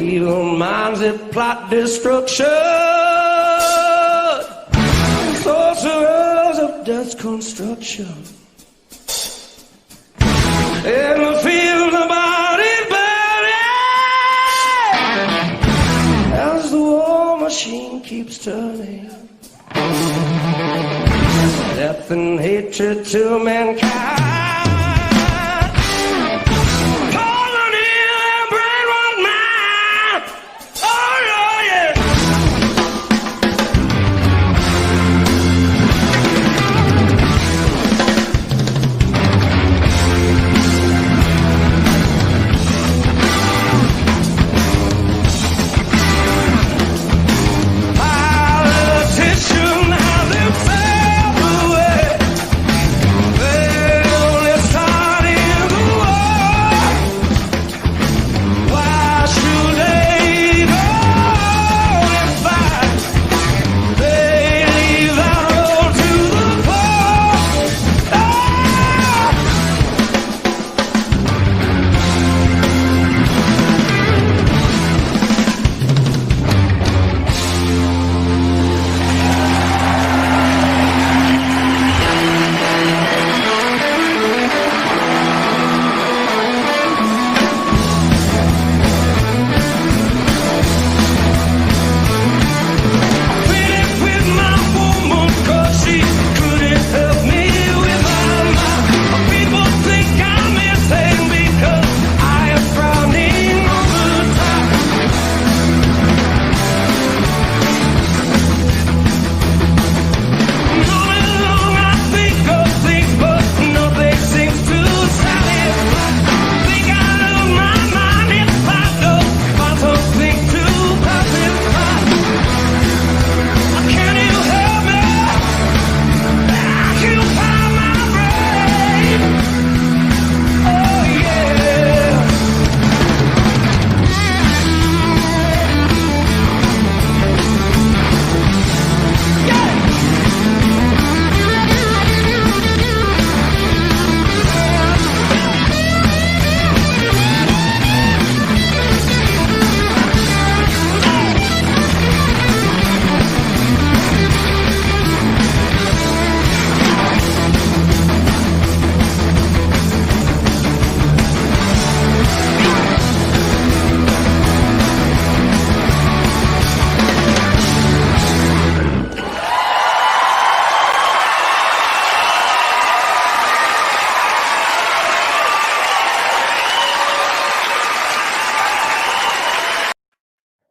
evil minds that plot destruction, sorcerers of death's construction. In the field, the body burning as the war machine keeps turning. Death and hatred to mankind.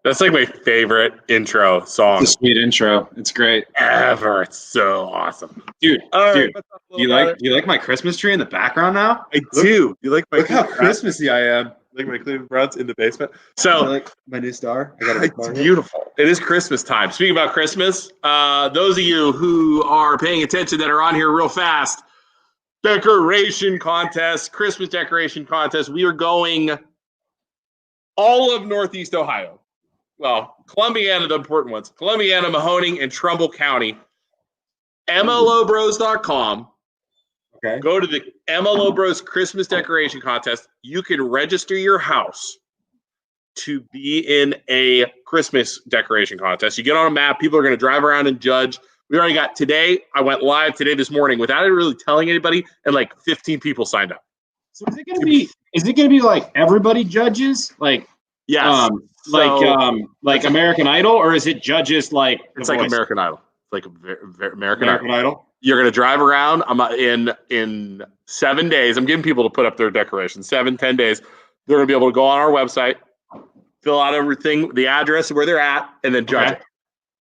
That's like my favorite intro song. It's a sweet intro. It's great. Ever. It's so awesome. Dude, do you like my Christmas tree in the background now? I do. You like my Look how Christmassy I am. like my Cleveland Browns in the basement. So I like my new star. I got it's beautiful. It is Christmas time. Speaking about Christmas, those of you who are paying attention that are on here real fast, decoration contest, Christmas decoration contest. We are going all of Northeast Ohio. Well, Columbiana, the important ones. Columbiana, Mahoning, and Trumbull County. MLOBros.com. Okay. Go to the MLO Bros Christmas decoration contest. You can register your house to be in a Christmas decoration contest. You get on a map. People are going to drive around and judge. We already got today. I went live today this morning without really telling anybody, and like 15 people signed up. So is it going to be? Is it going to be like everybody judges? Like yes. Like American Idol, or is it judges like? It's like American Idol. It's like American Idol. You're going to drive around. I'm in 7 days. I'm getting people to put up their decorations. 7-10 days. They're going to be able to go on our website, fill out everything, the address where they're at, and then judge it.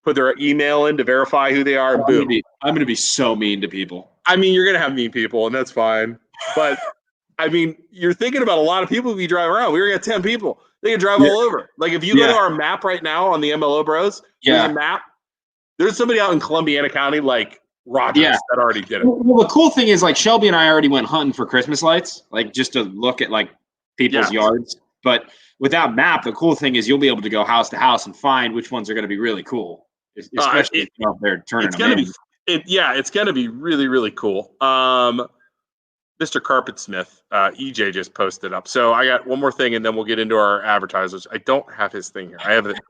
Put their email in to verify who they are. And boom. I'm going to be so mean to people. I mean, you're going to have mean people, and that's fine. But I mean, you're thinking about a lot of people if you drive around. We already got 10 people. They can drive all over. Like if you go to our map right now on the MLO Bros, there's a map. There's somebody out in Columbiana County, like Rogers, that already did it. Well, the cool thing is, like Shelby and I already went hunting for Christmas lights, like just to look at like people's yards. But with that map, the cool thing is you'll be able to go house to house and find which ones are going to be really cool, especially if you're out there turning them in. It's going to be really, really cool. The Mr. Carpetsmith, EJ just posted up. So I got one more thing, and then we'll get into our advertisers. I don't have his thing here. I have the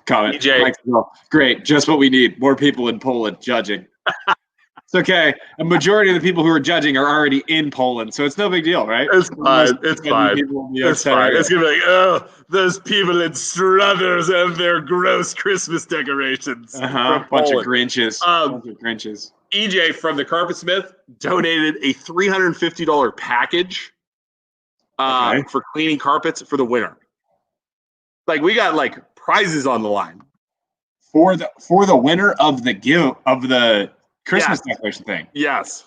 comment. EJ. Great, just what we need. More people in Poland judging. It's okay. A majority of the people who are judging are already in Poland, so it's no big deal, right? It's fine. It's fine. It's fine. It's gonna be like, oh, those people in Struthers and their gross Christmas decorations. Bunch of Grinches. Bunch of Grinches. EJ from the Carpetsmith donated a $350 package for cleaning carpets for the winter. Like, we got like prizes on the line for the winner of the Christmas decoration thing. Yes.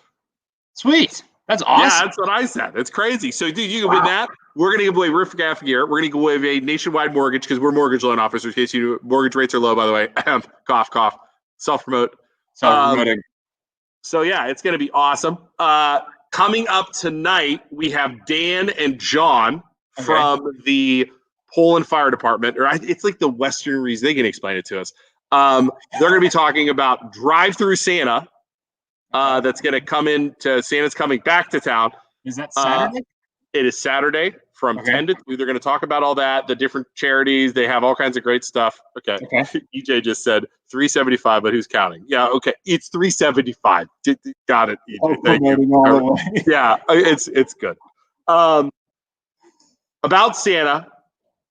Sweet. That's awesome. Yeah, that's what I said. It's crazy. So, dude, you can win that. We're going to give away roof gaff gear. We're going to give away a nationwide mortgage because we're mortgage loan officers. In case you know, mortgage rates are low, by the way. Cough, cough. Self-promote. Self-promoting. So, yeah, it's going to be awesome. Coming up tonight, we have Dan and John from the Poland Fire Department. Or it's like the Western Region. They can explain it to us. They're going to be talking about drive-through Santa that's going to come into Santa's coming back to town. Is that Saturday? It is Saturday from 10 to 2. They're going to talk about all that, the different charities. They have all kinds of great stuff. Okay. EJ just said $375, but who's counting? Yeah, okay. It's $375. Got it, EJ. Thank you. Yeah, it's good. About Santa,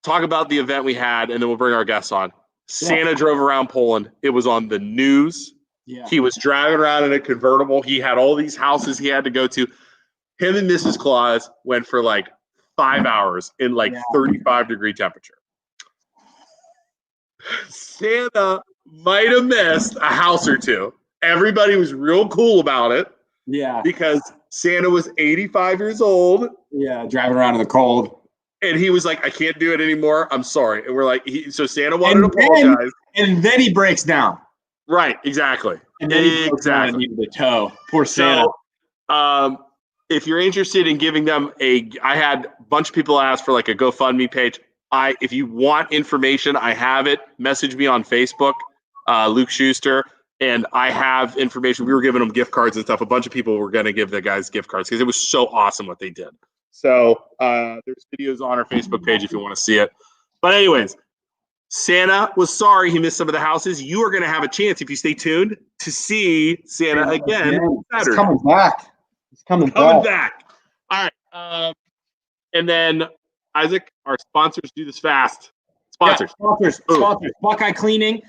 talk about the event we had, and then we'll bring our guests on. Santa drove around Poland. It was on the news. Yeah. He was driving around in a convertible. He had all these houses he had to go to. Him and Mrs. Claus went for like 5 hours in like 35-degree temperature. Santa might have missed a house or two. Everybody was real cool about it. Yeah. Because Santa was 85 years old. Yeah, driving around in the cold. And he was like, I can't do it anymore. I'm sorry. And we're like, so Santa wanted to apologize. And then he breaks down. Right, exactly. And then he breaks down and needed the toe. Poor Santa. So, if you're interested in giving them I had a bunch of people ask for like a GoFundMe page. If you want information, I have it. Message me on Facebook, Luke Schuster, and I have information. We were giving them gift cards and stuff. A bunch of people were going to give the guys gift cards because it was so awesome what they did. So there's videos on our Facebook page if you want to see it. But anyways, Santa was sorry he missed some of the houses. You are going to have a chance, if you stay tuned, to see Santa again Saturday. He's coming back. He's coming back. All right. And then, Isaac, our sponsors do this fast. Sponsors. Yeah, sponsors. Buckeye Cleaning.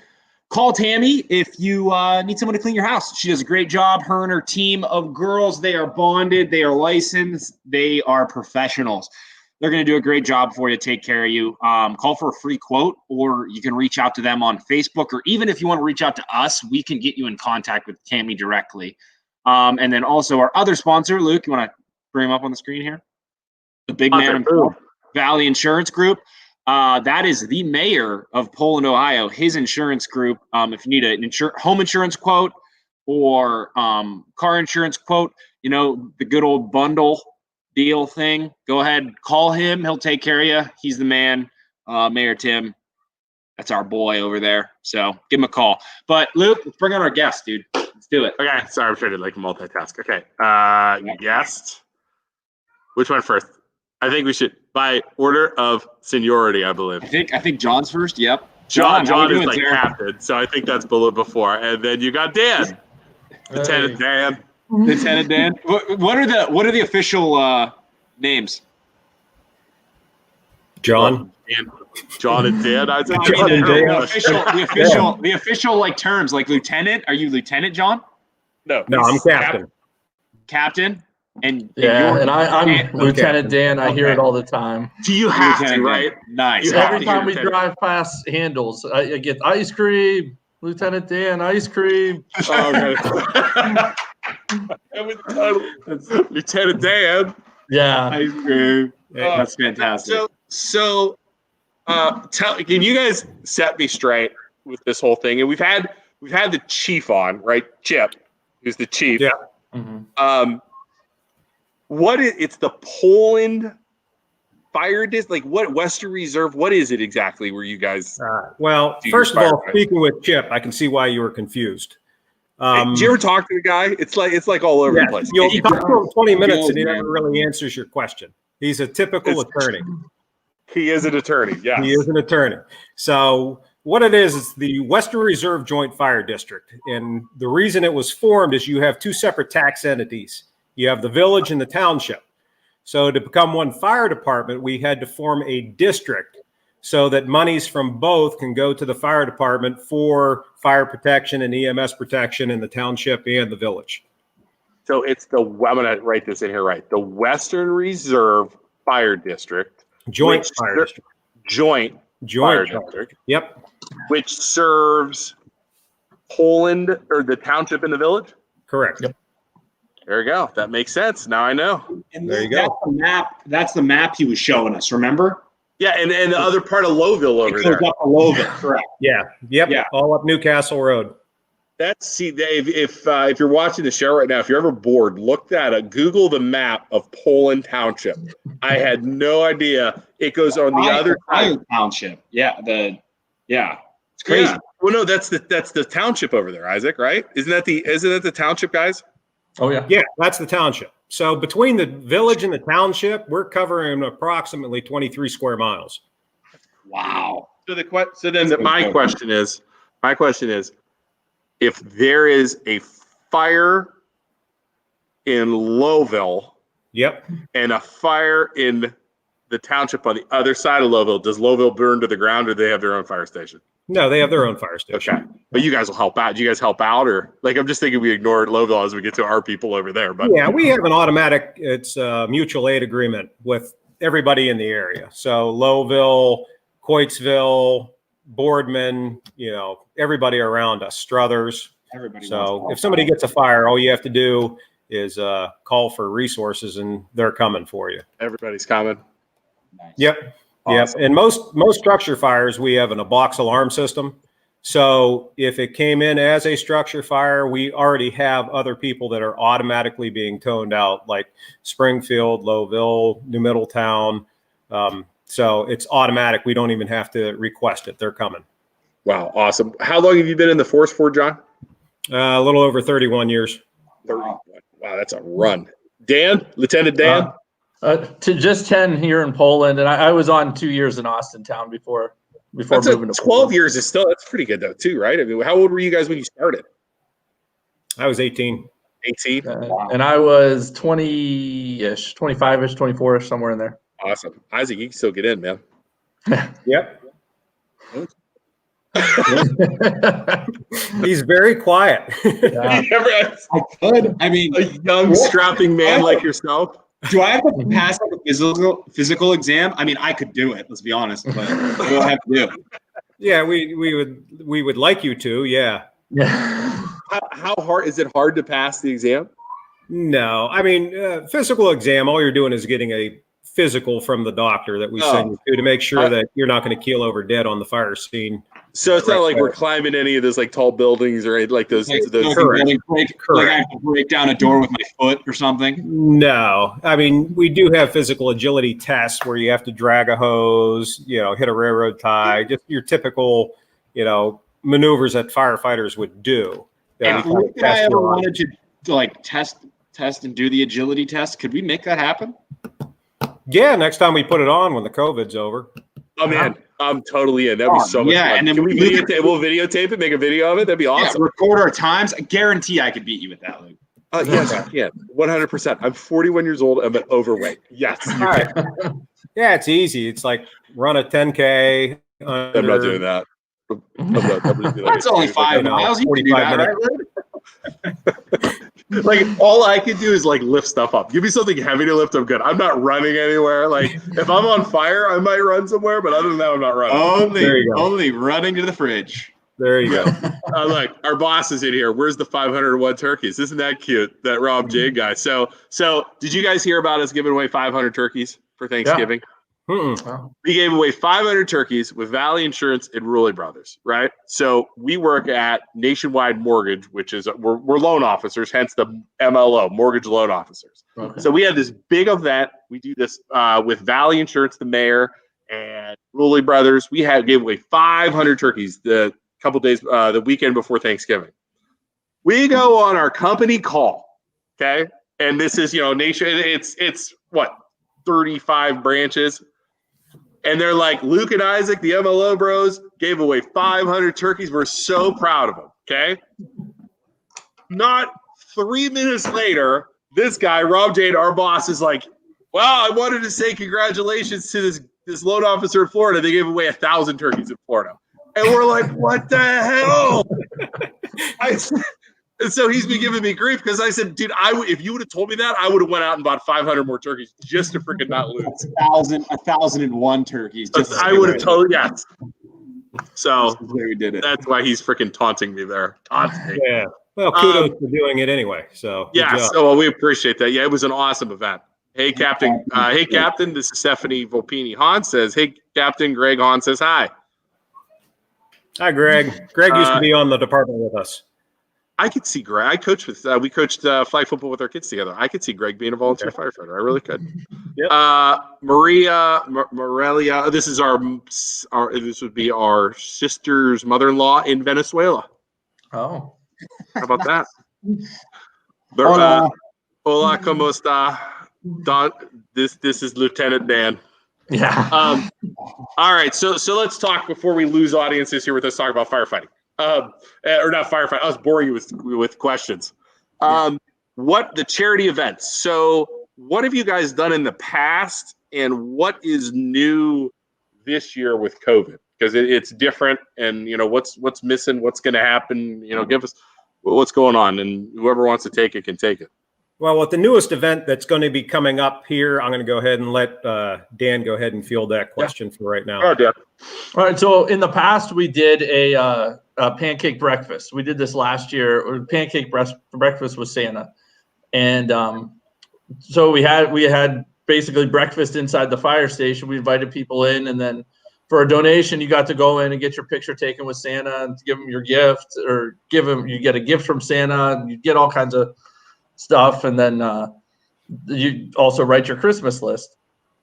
Call Tammy if you need someone to clean your house. She does a great job. Her and her team of girls, they are bonded. They are licensed. They are professionals. They're going to do a great job for you, take care of you. Call for a free quote, or you can reach out to them on Facebook, or even if you want to reach out to us, we can get you in contact with Tammy directly. And then also our other sponsor, Luke, you want to bring him up on the screen here? The big man himself, Valley Insurance Group. That is the mayor of Poland, Ohio, his insurance group. If you need a home insurance quote or car insurance quote, you know, the good old bundle deal thing, go ahead, call him. He'll take care of you. He's the man. Mayor Tim, that's our boy over there. So give him a call. But Luke, let's bring on our guest, dude. Let's do it. Okay. Sorry, I'm trying to like multitask. Okay. Guest. Which one first? I think we should by order of seniority, I believe. I think John's first. Yep. John is like captain, so I think that's before. And then you got Dan. Lieutenant Dan. Lieutenant Dan. What are the official names? John. John and Dan. I said John and Dan. The official like terms, like lieutenant. Are you Lieutenant John? No, I'm captain. Captain. And I'm Lieutenant Dan. I hear it all the time. Do you have to, right? Nice. Every time we drive past handles, I get ice cream. Lieutenant Dan, ice cream. Oh, Lieutenant Dan. Yeah. Ice cream. That's fantastic. Can you guys set me straight with this whole thing? And we've had the chief on, right? Chip, who's the chief. Yeah. Mm-hmm. It's the Poland Fire District, like what Western Reserve? What is it exactly? Where you guys? Well, first of all, speaking with Chip, I can see why you were confused. Did you ever talk to the guy? It's like all over the place. You'll talk to him 20 minutes and he never really answers your question. He's a typical attorney. He is an attorney. Yes. He is an attorney. So what it is the Western Reserve Joint Fire District. And the reason it was formed is you have two separate tax entities. You have the village and the township. So to become one fire department, we had to form a district so that monies from both can go to the fire department for fire protection and EMS protection in the township and the village. So it's I'm going to write this in here right. The Western Reserve Fire District. Joint Fire District. Joint Fire District. Yep. Which serves Poland or the township and the village? Correct. Yep. There you go. That makes sense. Now I know. And there you go. That's the map he was showing us, remember? Yeah, and the other part of Lowville over there. Up to Lowville, correct. Yeah. Yep. Yeah. All up Newcastle Road. If you're watching the show right now, if you're ever bored, look that up. Google the map of Poland Township. I had no idea it goes on the other side. Township. Yeah. It's crazy. Yeah. Well, no, that's the township over there, Isaac, right? Isn't that the township, guys? Oh yeah. Yeah, that's the township. So between the village and the township, we're covering approximately 23 square miles. Wow. So then my question is, if there is a fire in Lowville, yep, and a fire in the township on the other side of Lowville, does Lowville burn to the ground, or do they have their own fire station? No, they have their own fire station. Okay, but you guys will help out. Do you guys help out, or I'm just thinking we ignore Lowville as we get to our people over there? But yeah, we have an automatic. It's a mutual aid agreement with everybody in the area. So Lowville, Coatesville, Boardman, everybody around us, Struthers. Everybody. So if somebody gets a fire, all you have to do is call for resources, and they're coming for you. Everybody's coming. Nice. Yep. Awesome. Yep. And most structure fires, we have a box alarm system. So if it came in as a structure fire, we already have other people that are automatically being toned out, like Springfield, Lowville, New Middletown. So it's automatic. We don't even have to request it. They're coming. Wow. Awesome. How long have you been in the force for, John? A little over 31 years. 31. Wow. That's a run. Dan, Lieutenant Dan? To just 10 here in Poland, and I was on 2 years in Austintown before moving to 12 Poland. Years is that's pretty good though too, right? I mean, how old were you guys when you started? I was 18. 18? And I was 20-ish, 25-ish, 24-ish, somewhere in there. Awesome. Isaac, you can still get in, man. Yep. He's very quiet. Yeah. I could. I mean, a young, strapping man like yourself. Do I have to pass like a physical exam? I mean, I could do it. Let's be honest, but what do I have to do? Yeah, we would like you to. Yeah. Yeah. How hard is it? Hard to pass the exam? No, I mean, physical exam. All you're doing is getting a physical from the doctor that we send you to make sure that you're not going to keel over dead on the fire scene. So it's not like we're climbing any of those like tall buildings or like those. Like I have to break down a door with my foot or something. No, I mean, we do have physical agility tests where you have to drag a hose, hit a railroad tie, just your typical, maneuvers that firefighters would do. And if I ever wanted to like test and do the agility test, could we make that happen? Yeah, next time we put it on when the COVID's over. Oh man, I'm totally in. That'd be so much fun. And then we'll videotape it, make a video of it. That'd be awesome. Yeah, record our times. I guarantee I could beat you with that, Luke. Yes, I can. 100%. I'm 41 years old. I'm overweight. Yes. All right. Yeah, it's easy. It's like run a 10K. I'm not doing that. That's only 5 miles. You can do that, right? Like all I can do is like lift stuff up. Give me something heavy to lift. I'm good. I'm not running anywhere. Like if I'm on fire, I might run somewhere, but other than that, I'm not running. Only running to the fridge. There you go. Look, our boss is in here. Where's the 501 turkeys? Isn't that cute? That Rob J guy. So did you guys hear about us giving away 500 turkeys for Thanksgiving? Yeah. We gave away 500 turkeys with Valley Insurance and Ruley Brothers, right? So we work at Nationwide Mortgage, which is we're loan officers, hence the MLO, mortgage loan officers. Okay. So we had this big event. We do this with Valley Insurance, the mayor, and Ruley Brothers. We gave away 500 turkeys the couple days, the weekend before Thanksgiving. We go on our company call, okay? And this is, nation. It's what, 35 branches. And they're like, Luke and Isaac, the MLO bros, gave away 500 turkeys. We're so proud of them, okay? Not 3 minutes later, this guy, Rob Jade, our boss, is like, well, I wanted to say congratulations to this loan officer in Florida. They gave away 1,000 turkeys in Florida. And we're like, what the hell? And so he's been giving me grief because I said, dude, if you would have told me that, I would have went out and bought 500 more turkeys just to freaking not lose. 1,001 turkeys. I would have totally, yes. So we did it. That's why he's freaking taunting me there. Yeah. Well, kudos for doing it anyway. So yeah. So we appreciate that. Yeah, it was an awesome event. Hey, Captain. Hey, Captain. This is Stephanie Volpini. Han says, hey, Captain. Greg Han says, hi. Hi, Greg. Greg used to be on the department with us. I could see Greg. I coached with. We coached flag football with our kids together. I could see Greg being a volunteer firefighter. I really could. Yep. Morelia. This is our. This would be our sister's mother-in-law in Venezuela. Oh, how about that? Hola. Hola, ¿cómo está? Don. This is Lieutenant Dan. Yeah. All right. So let's talk before we lose audiences here with us talking about firefighting. Or not firefighting. I was boring you with questions. What the charity events? So what have you guys done in the past, and what is new this year with COVID? Because it's different, and what's missing, what's going to happen. Give us what's going on, and whoever wants to take it can take it. Well, with the newest event that's going to be coming up here, I'm going to go ahead and let Dan go ahead and field that question for right now. Oh, Dan. All right. So in the past, we did a pancake breakfast. We did this last year. Or pancake breakfast with Santa, and so we had basically breakfast inside the fire station. We invited people in, and then for a donation, you got to go in and get your picture taken with Santa and give him your gift, or you get a gift from Santa. You get all kinds of stuff, and then you also write your Christmas list.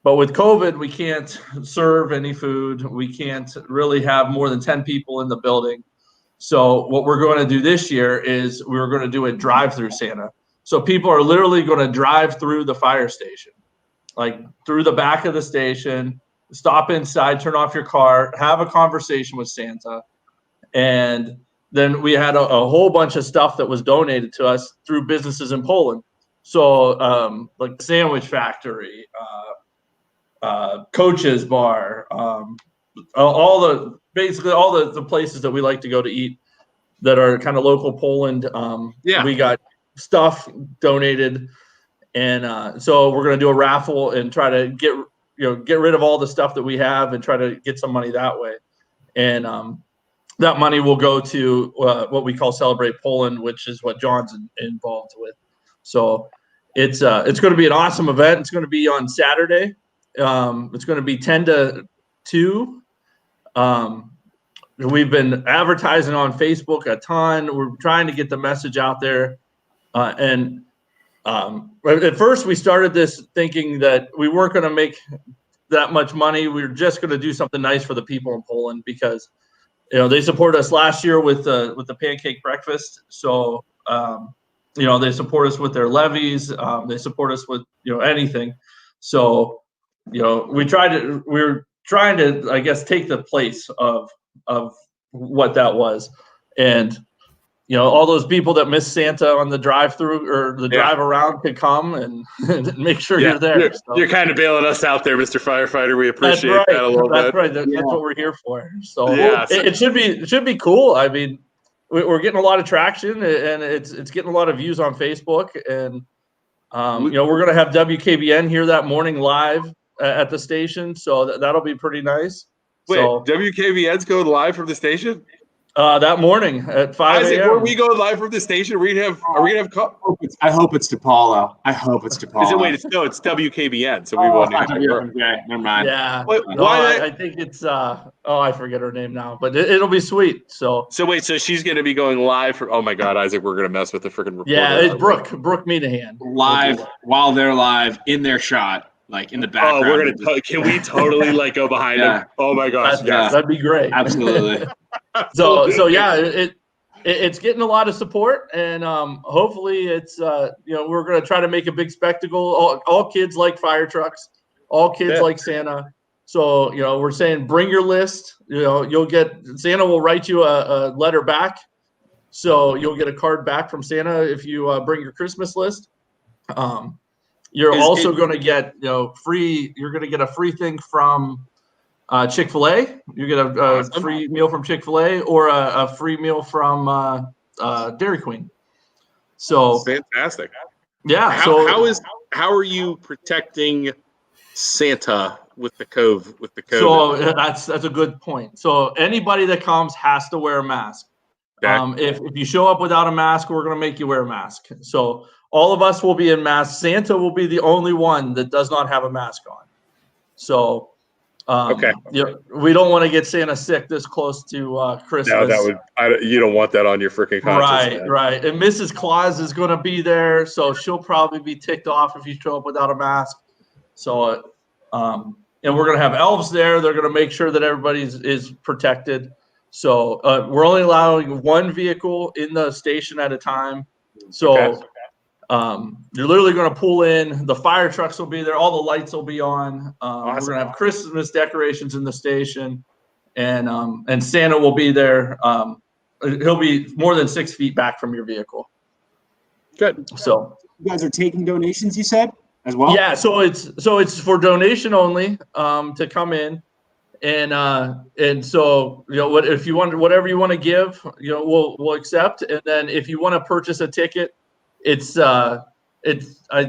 But with COVID, we can't serve any food. We can't really have more than 10 people in the building. So what we're going to do this year is we're going to do a drive-through Santa. So people are literally going to drive through the fire station, like through the back of the station, stop inside, turn off your car, have a conversation with Santa. And then we had a whole bunch of stuff that was donated to us through businesses in Poland. So like Sandwich Factory, Coach's Bar, basically all the places that we like to go to eat that are kind of local Poland. We got stuff donated, and so we're going to do a raffle and try to get rid of all the stuff that we have and try to get some money that way. And that money will go to what we call Celebrate Poland, which is what John's involved with. So it's going to be an awesome event. It's going to be on Saturday. It's going to be 10 to 2. We've been advertising on Facebook a ton. We're trying to get the message out there. And at first we started this thinking that we weren't going to make that much money. We were just going to do something nice for the people in Poland because they supported us last year with the Pancake Breakfast. So they support us with their levies. They support us with anything. So we're trying to I guess take the place of what that was. And all those people that miss Santa on the drive-through or the drive around could come and make sure you're there. You're kind of bailing us out there, Mr. Firefighter. We appreciate that a little bit. That's right. That's what we're here for. So it should be cool. I mean, we're getting a lot of traction, and it's getting a lot of views on Facebook. And we're going to have WKBN here that morning live at the station, so that'll be pretty nice. Wait, WKBN's going live from the station? That morning at 5 a.m. Are we going live from the station? Are we gonna have? I hope it's DePaulo. It's WKBN. So we won't. Okay, never mind. Yeah. Wait, I think it's. I forget her name now, but it'll be sweet. So wait, so she's gonna be going live for? Oh my God, Isaac, we're gonna mess with the freaking reporter. Yeah, it's Brooke Meanahan live while they're live in their shot. Like in the background. Oh, we're gonna. Can we totally go behind him? Oh my gosh, that'd be great. Absolutely. So yeah, it's getting a lot of support, and hopefully it's we're going to try to make a big spectacle. All kids like fire trucks, all kids like Santa. So we're saying bring your list. Santa will write you a letter back, so you'll get a card back from Santa if you bring your Christmas list. You're also going to get free. You're going to get a free thing from Chick-fil-A. You get a free meal from Chick-fil-A or a free meal from Dairy Queen. So fantastic. Yeah. How are you protecting Santa with the COVID? So that's a good point. So anybody that comes has to wear a mask. If you show up without a mask, we're going to make you wear a mask. So all of us will be in masks. Santa will be the only one that does not have a mask on. So we don't want to get Santa sick this close to Christmas. No, you don't want that on your freaking conscience. Right. And Mrs. Claus is going to be there, so she'll probably be ticked off if you show up without a mask. So, and we're going to have elves there. They're going to make sure that everybody is protected. So we're only allowing one vehicle in the station at a time. So you're literally going to pull in. The fire trucks will be there. All the lights will be on. Awesome. We're going to have Christmas decorations in the station, and Santa will be there. He'll be more than 6 feet back from your vehicle. Good. So you guys are taking donations, you said, as well? Yeah. So it's for donation only to come in. And so if you want whatever you want to give, we'll accept. And then if you want to purchase a ticket, it's I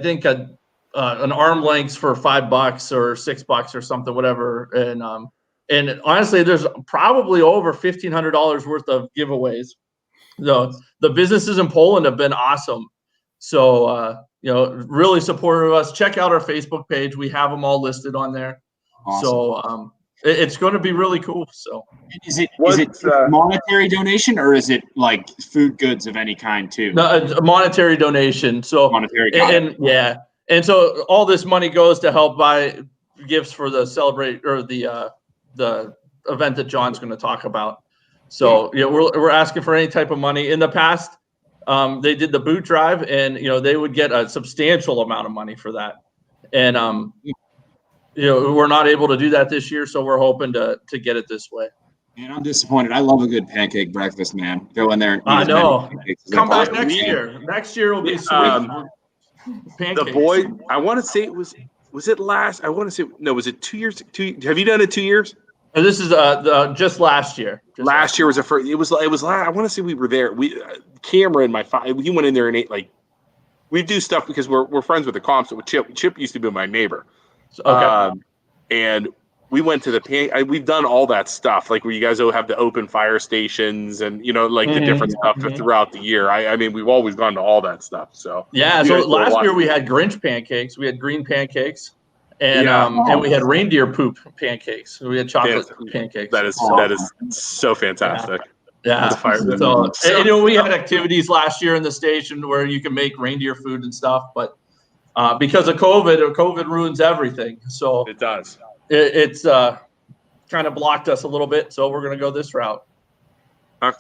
think an arm length for $5 or $6 or something, whatever. And honestly, there's probably over $1,500 worth of giveaways. The businesses in Poland have been awesome. So really supportive of us. Check out our Facebook page. We have them all listed on there. Awesome. So it's going to be really cool. So is it monetary donation or is it like food goods of any kind too? No, a monetary donation. So monetary. And so all this money goes to help buy gifts for the the event that John's going to talk about. So we're asking for any type of money. In the past, they did the boot drive, and they would get a substantial amount of money for that. And we're not able to do that this year, so we're hoping to get it this way. Man, I'm disappointed. I love a good pancake breakfast, man. Go in there and eat I know. Come back next year. Next year will be sweet. Pancakes. The boy, I want to say it was it last? I want to say no. Was it 2 years? Have you done it 2 years? And this is just last year. Last year was the first. It was. I want to say we were there. Cameron, he went in there and ate we do stuff because we're friends with the comps with Chip. Chip used to be my neighbor. Okay. And we went to we've done all that stuff, like where you guys will have the open fire stations and the different stuff throughout the year. I mean, we've always gone to all that stuff. So yeah. So last year we had Grinch pancakes. We had green pancakes, and we had reindeer poop pancakes. So we had chocolate pancakes. That is so fantastic. Yeah. We had activities last year in the station where you can make reindeer food and stuff, but because of COVID ruins everything. So it does. It's kind of blocked us a little bit. So we're going to go this route. Isaac,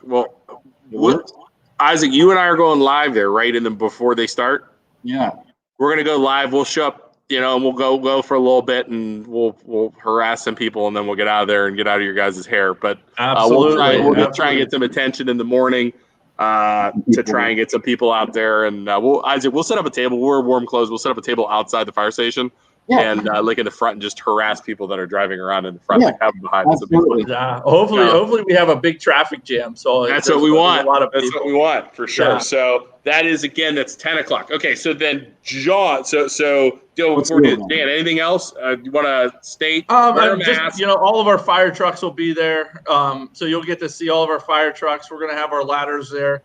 you and I are going live there, right? And then before they start, we're going to go live. We'll show up, and we'll go for a little bit, and we'll harass some people, and then we'll get out of there and get out of your guys' hair. But absolutely, we'll try and get some attention in the morning. To try and get some people out there, and we'll set up a table. We're warm clothes. We'll set up a table outside the fire station, and in the front, and just harass people that are driving around in the front, have them behind us. Yeah, hopefully we have a big traffic jam. So that's what we want. That's what we want for sure. Yeah. So that's 10 o'clock. Okay, so then John, before Dan, anything else you want to state? Just all of our fire trucks will be there. So you'll get to see all of our fire trucks. We're going to have our ladders there.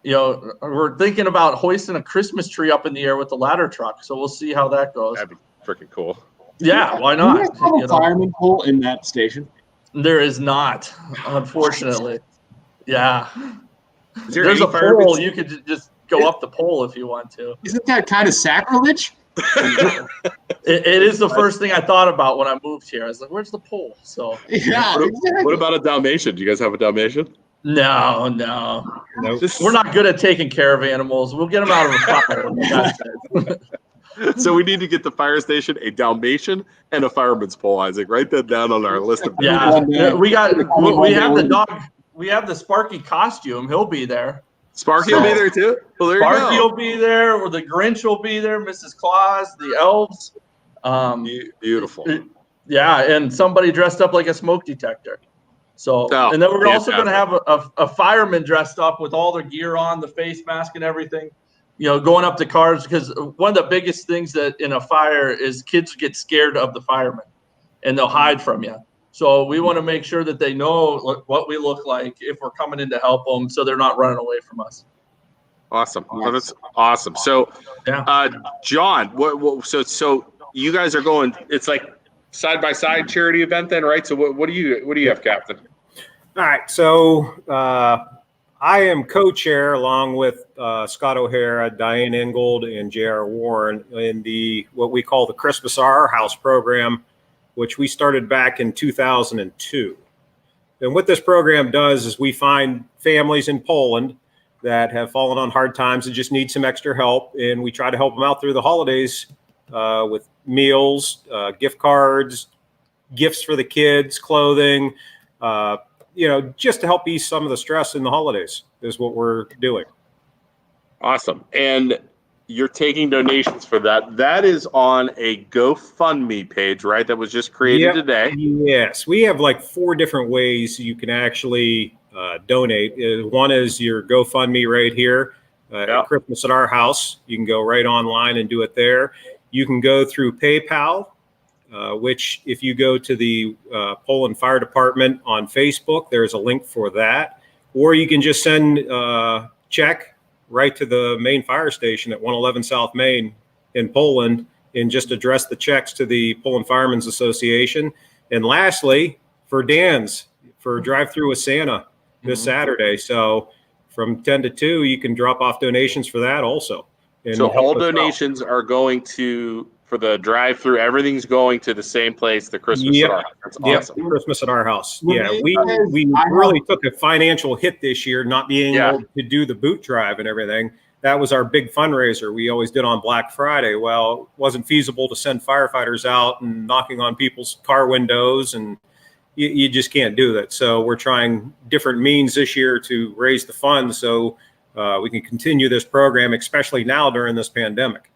We're thinking about hoisting a Christmas tree up in the air with the ladder truck. So we'll see how that goes. That'd be freaking cool. Yeah, why not? Is there a fireman pole in that station? There is not, unfortunately. Yeah. There's a pole. You could just go up the pole if you want to. Isn't that kind of sacrilege? It is the first thing I thought about when I moved here. I was like, "Where's the pole?" So yeah. What about a Dalmatian? Do you guys have a Dalmatian? No. Nope. We're not good at taking care of animals. We'll get them out of a fire. That's it. So we need to get the fire station a Dalmatian and a fireman's pole, Isaac. Write that down on our list of Yeah, we have the dog. We have the Sparky costume. He'll be there. Sparky will be there too. Well, there Sparky you go. will be there, or the Grinch will be there. Mrs. Claus, the elves. Beautiful. Yeah, and somebody dressed up like a smoke detector. So, and then we're also going to have a fireman dressed up with all their gear on, the face mask and everything. Going up to cars, because one of the biggest things that in a fire is kids get scared of the firemen, and they'll hide from you. So we want to make sure that they know what we look like if we're coming in to help them, so they're not running away from us. Awesome. Well, that's awesome. So, John, so you guys are going? It's like side by side charity event then, right? So what do you have, Captain? All right. So I am co-chair along with Scott O'Hara, Diane Ingold, and J.R. Warren in what we call the Christmas at Our House program, which we started back in 2002. And what this program does is we find families in Poland that have fallen on hard times and just need some extra help, and we try to help them out through the holidays with meals, gift cards, gifts for the kids, clothing, just to help ease some of the stress in the holidays is what we're doing. Awesome. And you're taking donations for that. That is on a GoFundMe page, right? That was just created today. Yes. We have like 4 different ways you can actually donate. One is your GoFundMe right here at Christmas at Our House. You can go right online and do it there. You can go through PayPal, which if you go to the Poland Fire Department on Facebook, there's a link for that. Or you can just send a check right to the main fire station at 111 South Main in Poland and just address the checks to the Poland Firemen's Association. And lastly, for Dan's, for Drive-Thru with Santa this Saturday. So from 10 to 2, you can drop off donations for that also. And so all donations are going for the drive-through. Everything's going to the same place, the Christmas at Our House. That's awesome. Christmas at Our House. Yeah, we really took a financial hit this year, not being able to do the boot drive and everything. That was our big fundraiser we always did on Black Friday. Well, it wasn't feasible to send firefighters out and knocking on people's car windows, and you just can't do that. So we're trying different means this year to raise the funds so we can continue this program, especially now during this pandemic.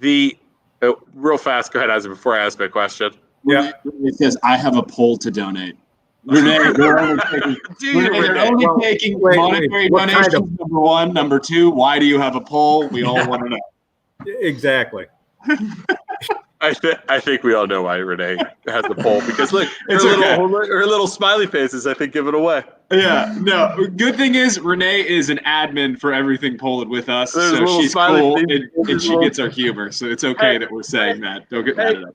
Real fast, go ahead, Isaac, before I ask my question. Yeah. It says, I have a poll to donate. Renee, they're only taking monetary donations, number 1. Number 2, why do you have a poll? We all want to know. Exactly. I think we all know why Renee has the poll, because look, her little smiley faces, I think, give it away. Yeah, no. Good thing is Renee is an admin for everything Poland with us, so she's cool and she gets our humor. So it's okay that we're saying that. Don't get mad at us.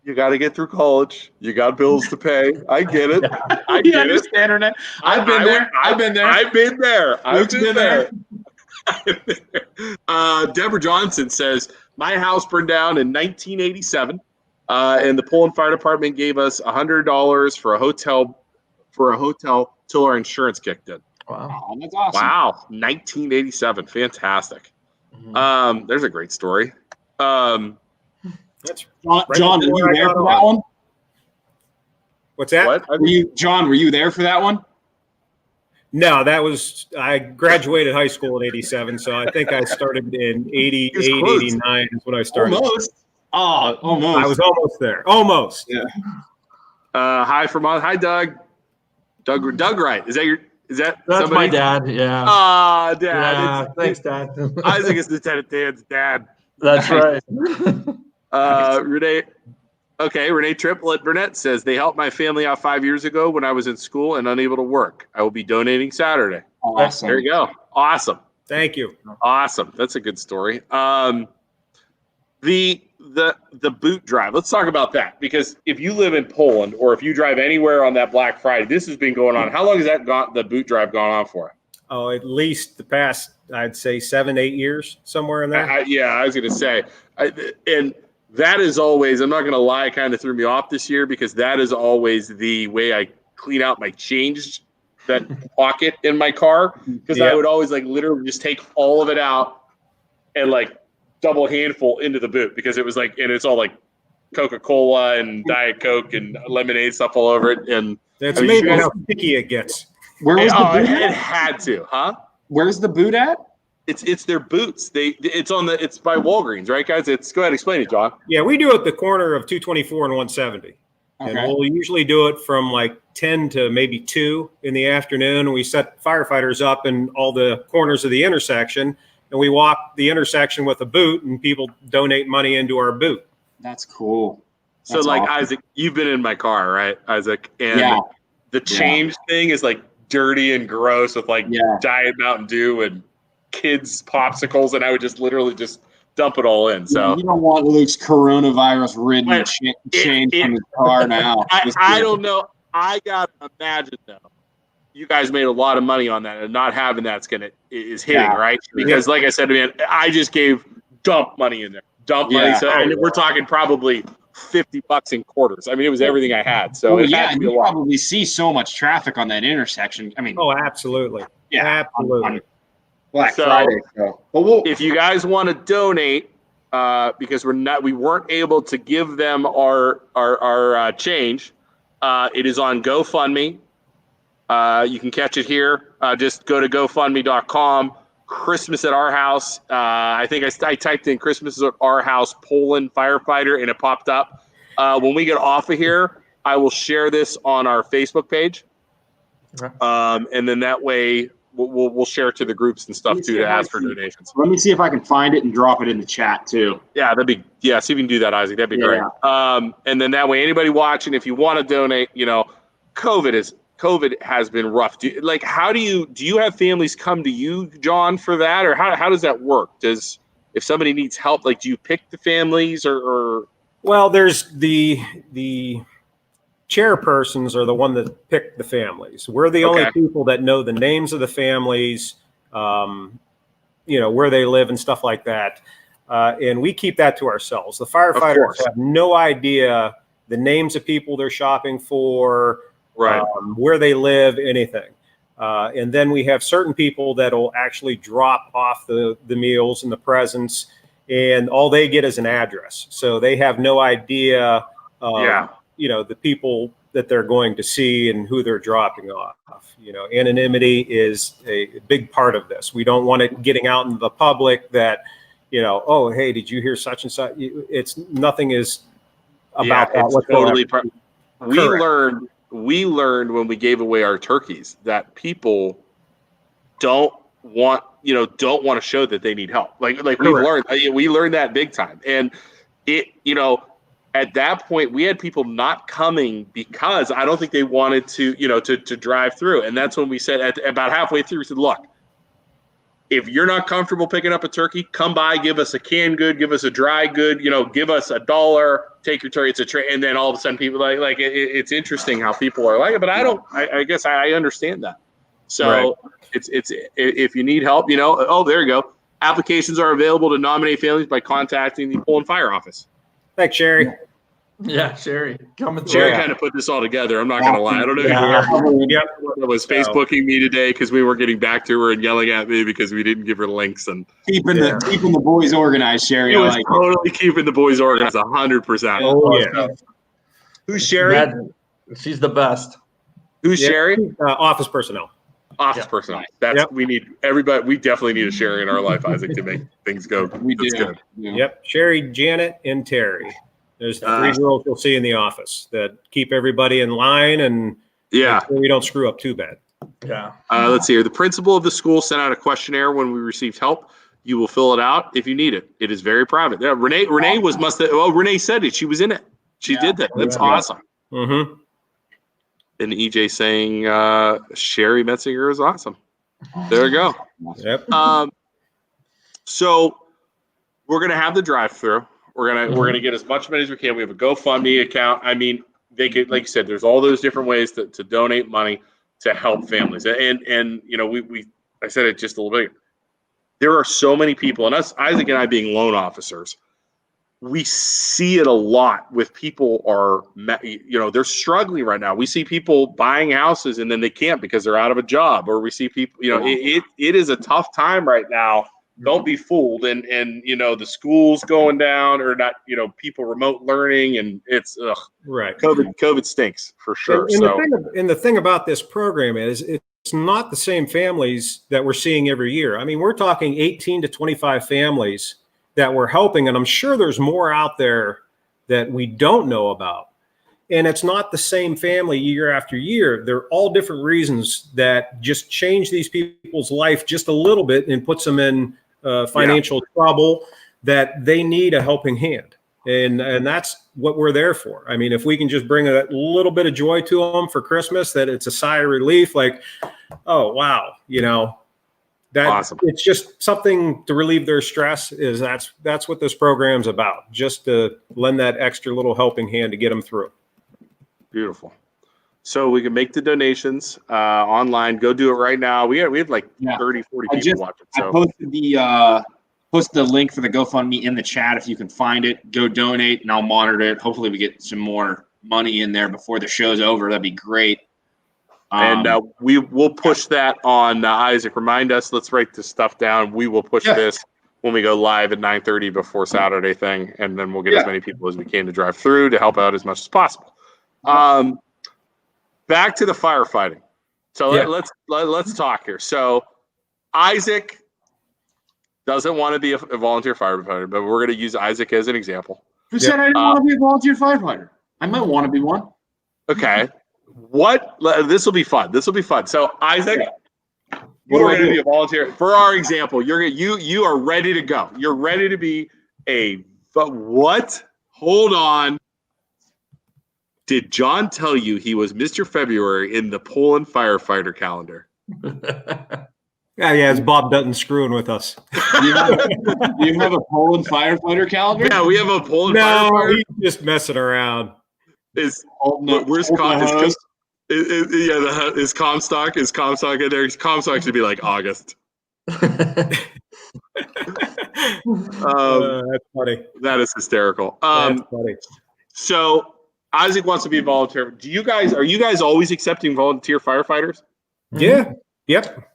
You got to get through college. You got bills to pay. I get it. I get understand, Renee. I've been there. Deborah Johnson says, my house burned down in 1987, and the Poland Fire Department gave us $100 for a hotel till our insurance kicked in. Wow, that's awesome. Wow, 1987, fantastic. There's a great story. That's John, were you there for that one? What's that? What? Were you there for that one? No, I graduated high school in 87, so I think I started in 88, 89 is when I started. Almost. Almost. I was almost there. Almost. Yeah. Hi, Doug. Doug Wright. That's somebody? My dad, yeah. Dad. Yeah, thanks, Dad. Isaac is Lieutenant Dan's dad. That's right. Renee Triplett Burnett says, they helped my family out 5 years ago when I was in school and unable to work. I will be donating Saturday. Awesome. There you go. Awesome. Thank you. Awesome. That's a good story. The boot drive. Let's talk about that, because if you live in Poland or if you drive anywhere on that Black Friday, this has been going on. How long has the boot drive gone on for? Oh, at least the past, I'd say 7-8 years, somewhere in there. I was going to say, and that is always, I'm not going to lie, kind of threw me off this year, because that is always the way I clean out my change pocket in my car because Yeah. I would always like literally just take all of it out and like double handful into the boot because it was like, and it's all like Coca-Cola and Diet Coke and lemonade stuff all over it. And It's I mean, you amazing guys- how sticky it gets. Where was the boot it at? had to, huh? Where's the boot at? It's their boots. It's by Walgreens, right, guys? Go ahead, explain it, John. Yeah, we do it at the corner of 224 and 170. And Okay. we'll usually do it from like 10 to maybe 2 in the afternoon. And we set firefighters up in all the corners of the intersection. And we walk the intersection with a boot, and people donate money into our boot. That's cool. So, That's like, awesome. Isaac, you've been in my car, right, Isaac? And Yeah. the change thing is like dirty and gross with like Yeah. Diet Mountain Dew and kids' popsicles. And I would just literally just dump it all in. So you don't want Luke's coronavirus-ridden But change it- from his car now. I don't know. I got to imagine, though, you guys made a lot of money on that, and not having that's is hitting, Yeah. right? Because, like I said, man, I just gave dump money in there. Dump money. Yeah. So and we're talking probably $50 in quarters. I mean, it was everything I had. So Well, it yeah, had to and be a you lot. probably see so much traffic on that intersection. I mean, Oh, absolutely. yeah, Absolutely. on Black So- Friday. So, but we'll If you guys want to donate, because we weren't able to give them our change, it is on GoFundMe. You can catch it here. Just go to GoFundMe.com. Christmas at our house. I think I typed in Christmas at our house Poland firefighter, and it popped up. When we get off of here, I will share this on our Facebook page, Okay. and then that way we'll share it to the groups and stuff too to ask for donations. let me see if I can find it and drop it in the chat too. Yeah, see if you can do that, Isaac. That'd be great. And then that way, anybody watching, if you want to donate, COVID has been rough. Do you have families come to you, John, for that, or how does that work? If somebody needs help, like, do you pick the families or? Well, there's the chairpersons are the one that pick the families. We're the only people that know the names of the families, where they live and stuff like that. And we keep that to ourselves. The firefighters have no idea the names of people they're shopping for, Right. Where they live, anything. And then we have certain people that will actually drop off the meals and the presents, and all they get is an address. So they have no idea, the people that they're going to see and who they're dropping off. Anonymity is a big part of this. We don't want it getting out into the public that, oh, hey, did you hear such and such? Nothing is about that. It's totally. We learned when we gave away our turkeys that people don't want to show that they need help. Like we learned that big time. And at that point we had people not coming because I don't think they wanted to drive through. And that's when we said about halfway through, we said, look, if you're not comfortable picking up a turkey, come by, give us a canned good, give us a dry good, give us $1, take your turkey. It's a tray. And then all of a sudden people it's interesting how people are like it, but I guess I understand that. So it's if you need help, there you go. Applications are available to nominate families by contacting the Poland Fire Office. Thanks, Sherry. Yeah, Sherry. Sherry kind of put this all together. I'm not going to lie. I don't know if you was Facebooking me today because we weren't getting back to her and yelling at me because we didn't give her links and keeping the boys organized. Sherry, he was totally keeping the boys organized 100%. Oh yeah. Who's Sherry? She's the best. Who's Sherry? Office personnel. Office personnel. We need everybody. We definitely need a Sherry in our life, Isaac, to make things go. That's good. Yep. Sherry, Janet, and Terry. There's the 3 girls you'll see in the office that keep everybody in line and make sure we don't screw up too bad. Yeah. Let's see here. The principal of the school sent out a questionnaire when we received help. You will fill it out if you need it. It is very private. Yeah, Renee Renee said it. She was in it. She did that. That's awesome. Mm-hmm. And EJ saying Sherry Metzinger is awesome. There we go. Yep. So we're gonna have the drive-through. We're gonna get as much money as we can. We have a GoFundMe account. I mean, they could, like you said, there's all those different ways to donate money to help families. And I said it just a little bit. There are so many people, and us, Isaac and I being loan officers, we see it a lot with people they're struggling right now. We see people buying houses and then they can't because they're out of a job, or we see people, it is a tough time right now. Don't be fooled. And the schools going down, or not, people remote learning, and it's right. COVID stinks for sure. And the thing about this program is it's not the same families that we're seeing every year. I mean, we're talking 18 to 25 families that we're helping, and I'm sure there's more out there that we don't know about. And it's not the same family year after year. They're all different reasons that just change these people's life just a little bit and puts them in financial trouble, that they need a helping hand. And that's what we're there for. I mean, if we can just bring a little bit of joy to them for Christmas, that it's a sigh of relief, like, oh, wow, that awesome. It's just something to relieve their stress. That's what this program's about, just to lend that extra little helping hand to get them through. Beautiful. So we can make the donations online. Go do it right now. We have like 30, 40 people watching. So. I posted the link for the GoFundMe in the chat. If you can find it, go donate, and I'll monitor it. Hopefully we get some more money in there before the show's over. That'd be great. And we will push that on Isaac. Remind us. Let's write this stuff down. We will push this when we go live at 9:30 before Saturday thing, and then we'll get as many people as we can to drive through to help out as much as possible. Back to the firefighting. So let's talk here. So Isaac doesn't want to be a volunteer firefighter, but we're going to use Isaac as an example. Who said I didn't want to be a volunteer firefighter? I might want to be one. Okay. This will be fun. So Isaac, you are going to be a volunteer. For our example, you are ready to go. You're ready to be what? Hold on. Did John tell you he was Mr. February in the Poland firefighter calendar? Yeah, it's Bob Dutton screwing with us. Do you have a Poland firefighter calendar? Yeah, we have a Poland firefighter. He's just messing around. Is Comstock? Is Comstock in there? Comstock should be like August. That's funny. That is hysterical. That's funny. So Isaac wants to be a volunteer. Are you guys always accepting volunteer firefighters? Yeah. Yep.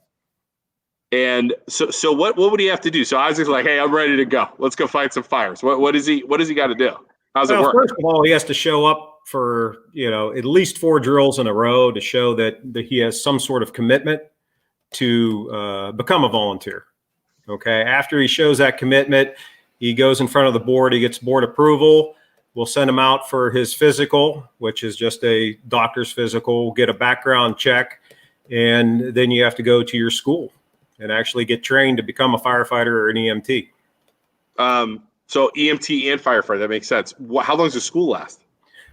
And so what would he have to do? So Isaac's like, hey, I'm ready to go. Let's go fight some fires. What does he got to do? How's it work? First of all, he has to show up for at least 4 drills in a row to show that he has some sort of commitment to become a volunteer. Okay. After he shows that commitment, he goes in front of the board. He gets board approval. We'll send him out for his physical, which is just a doctor's physical. We'll get a background check, and then you have to go to your school and actually get trained to become a firefighter or an EMT. So EMT and firefighter, that makes sense. How long does the school last?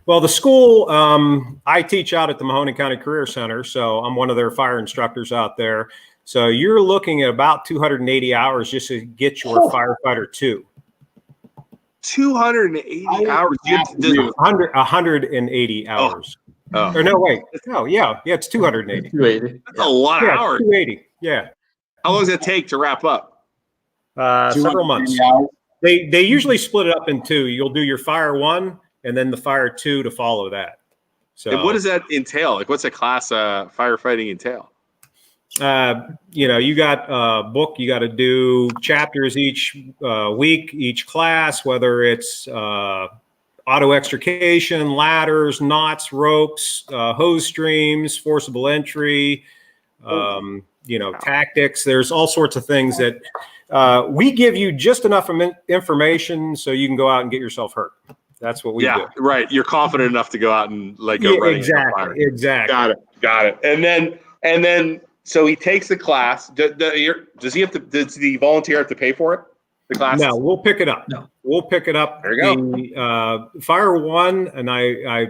Well, the school, I teach out at the Mahoning County Career Center, so I'm one of their fire instructors out there. So you're looking at about 280 hours just to get your firefighter 2. 280 hours? 180 hours. Oh. Or no, wait. No, yeah, it's 280. 280. That's a lot of hours. 280, yeah. How long does it take to wrap up? Several months. They usually split it up in 2. You'll do your fire 1 and then the fire 2 to follow that. So, and what does that entail? Like, what's a class firefighting entail? You got a book. You got to do chapters each week, each class, whether it's auto extrication, ladders, knots, ropes, hose streams, forcible entry, tactics. There's all sorts of things that we give you just enough information so you can go out and get yourself hurt. That's what we do. Yeah, right. You're confident enough to go out and go running. Exactly. Got it. And then so he takes the class. Does the volunteer have to pay for it? The class? No, we'll pick it up. We'll pick it up. There you go. Fire 1, and I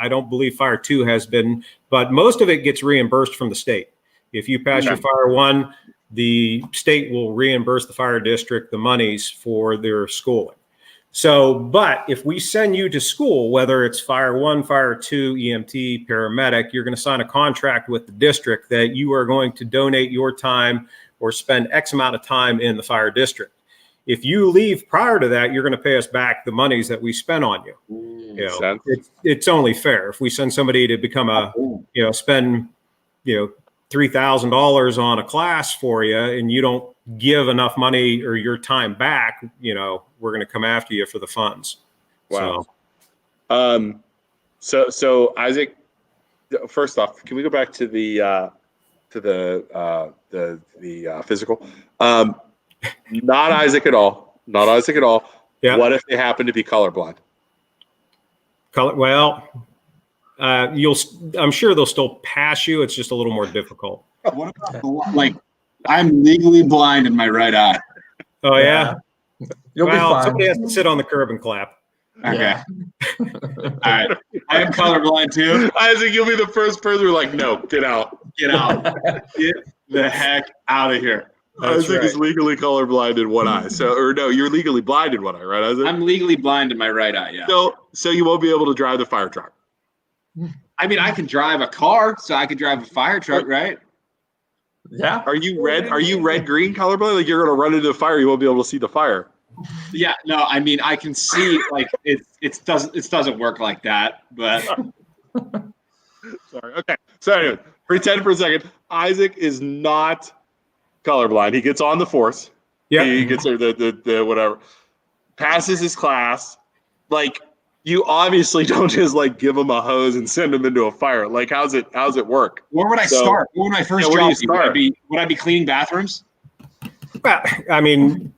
don't believe Fire 2 has been, but most of it gets reimbursed from the state. If you pass your Fire 1, the state will reimburse the fire district the monies for their schooling. So, but if we send you to school, whether it's Fire 1, Fire 2, EMT, paramedic, you're going to sign a contract with the district that you are going to donate your time or spend X amount of time in the fire district. If you leave prior to that, you're going to pay us back the monies that we spent on you. You know, it's only fair. If we send somebody to become spend, $3,000 on a class for you, and you don't give enough money or your time back, we're going to come after you for the funds. Wow. So Isaac, first off, can we go back to the physical? Not Isaac at all. Not Isaac at all. Yeah. What if they happen to be colorblind? Well, I'm sure they'll still pass you. It's just a little more difficult. What about I'm legally blind in my right eye? Oh yeah. You'll be fine. Somebody has to sit on the curb and clap. Okay. Yeah. All right. I am colorblind too. Isaac, you'll be the first person who's like, no, get out. Get out. Get the heck out of here. Isaac is legally colorblind in one eye. You're legally blind in one eye, right, Isaac? I'm legally blind in my right eye, yeah. So you won't be able to drive the fire truck. I mean, I can drive a car, so I could drive a fire truck, right? Yeah. Are you red-green colorblind? Like you're gonna run into the fire, you won't be able to see the fire. Yeah, no, I mean I can see it doesn't work like that, but sorry. Okay. So anyway, pretend for a second. Isaac is not colorblind. He gets on the force. Yeah. He gets the whatever. Passes his class. Like you obviously don't just give him a hose and send him into a fire. Like how's it work? Where would I start? Where would my first job be? Would I be cleaning bathrooms? Well, I mean,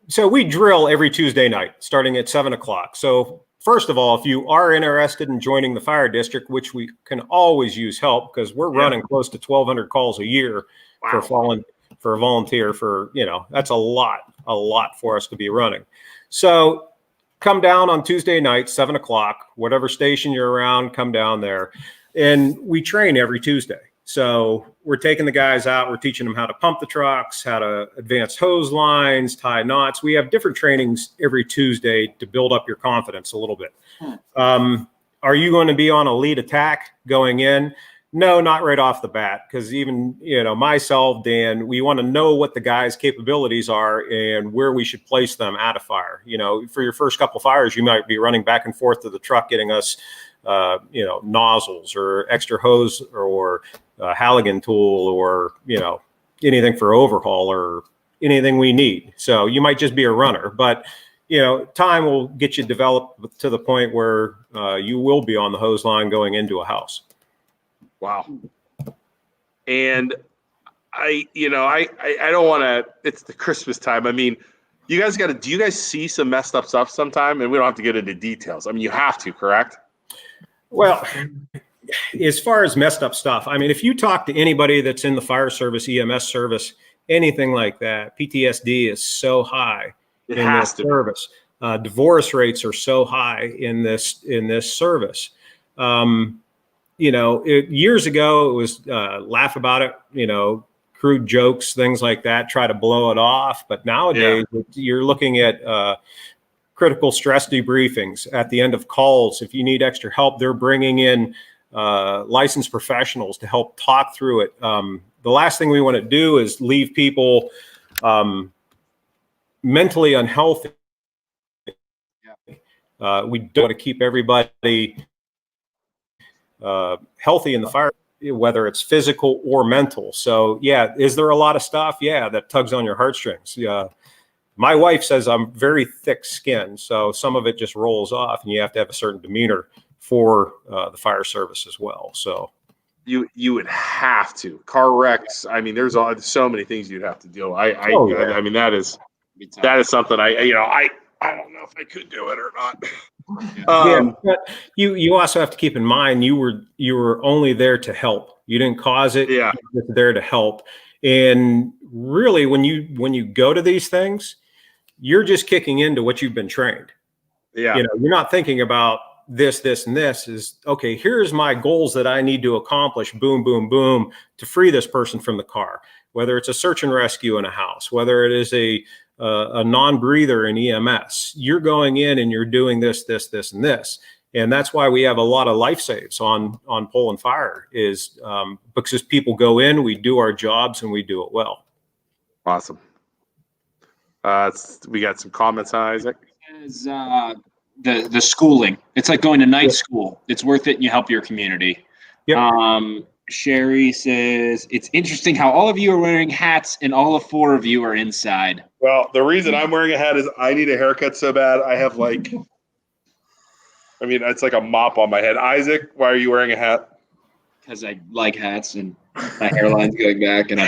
so we drill every Tuesday night starting at 7:00. So first of all, if you are interested in joining the fire district, which we can always use help because we're running close to 1,200 calls a year for a volunteer that's a lot for us to be running. So come down on Tuesday night, 7:00, whatever station you're around, come down there. And we train every Tuesday. So we're taking the guys out, we're teaching them how to pump the trucks, how to advance hose lines, tie knots. We have different trainings every Tuesday to build up your confidence a little bit. Are you going to be on a lead attack going in? No, not right off the bat, because even, myself, Dan, we want to know what the guys' capabilities are and where we should place them at a fire. For your first couple fires, you might be running back and forth to the truck, getting us, nozzles or extra hose or Halligan tool or, anything for overhaul or anything we need. So you might just be a runner, but, time will get you developed to the point where you will be on the hose line going into a house. Wow. And I don't want to, it's the Christmas time. I mean, do you guys see some messed up stuff sometime? And we don't have to get into details. I mean, you have to, correct? Well, as far as messed up stuff, I mean, if you talk to anybody that's in the fire service, EMS service, anything like that, PTSD is so high in this service. Divorce rates are so high in this service. Years ago, it was laugh about it, crude jokes, things like that, try to blow it off. But nowadays, you're looking at critical stress debriefings at the end of calls. If you need extra help, they're bringing in licensed professionals to help talk through it. The last thing we want to do is leave people mentally unhealthy. We don't want to keep everybody healthy in the fire, whether it's physical or mental. So is there a lot of stuff? Yeah, that tugs on your heartstrings. My wife says I'm very thick skinned, so some of it just rolls off, and you have to have a certain demeanor for the fire service as well. So you would have to. Car wrecks. I mean, there's so many things you'd have to deal with. I mean, that is something I don't know if I could do it or not. But you also have to keep in mind you were only there to help. You didn't cause it. Yeah, you were there to help. And really, when you go to these things, you're just kicking into what you've been trained. Yeah, you're not thinking about this, and this is okay. Here's my goals that I need to accomplish. Boom, boom, boom, to free this person from the car. Whether it's a search and rescue in a house, whether it is a non-breather in EMS, you're going in and you're doing this, and this. And that's why we have a lot of life saves on pole and fire is because people go in, we do our jobs, and we do it well. Awesome. We got some comments on Isaac. Is the schooling. It's like going to night school. It's worth it and you help your community. Yep. Sherry says, it's interesting how all of you are wearing hats and all of 4 of you are inside. Well, the reason I'm wearing a hat is I need a haircut so bad. I have it's like a mop on my head. Isaac, why are you wearing a hat? Because I like hats and my hairline's going back. And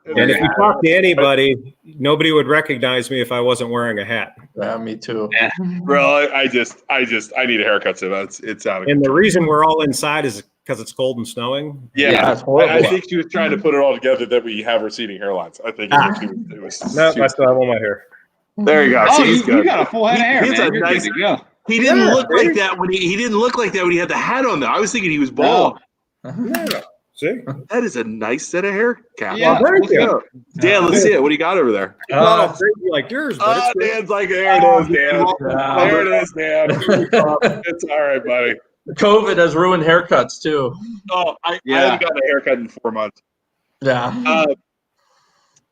And if you talk to anybody, nobody would recognize me if I wasn't wearing a hat. Yeah, me too. Yeah. Bro, I need a haircut so bad. It's out of And the control. reason we're all inside is because it's cold and snowing. Yeah, it's horrible. I think she was trying to put it all together that we have receding hairlines. I think it was. No, I still have all my hair. There you go. Oh, See, he's good. you got a full head of hair, He's man. a You're nice- good to go. He didn't look like that when he didn't look like that when he had the hat on though. I was thinking he was bald. See? That is a nice set of hair cap. Yeah, thank you. Dan, let's see it. What do you got over there? It's not all crazy like yours, but it's good. Dan's like, there it is, Dan. There it is, Dan. It's all right, buddy. COVID has ruined haircuts too. Oh, I haven't gotten a haircut in 4 months. Yeah.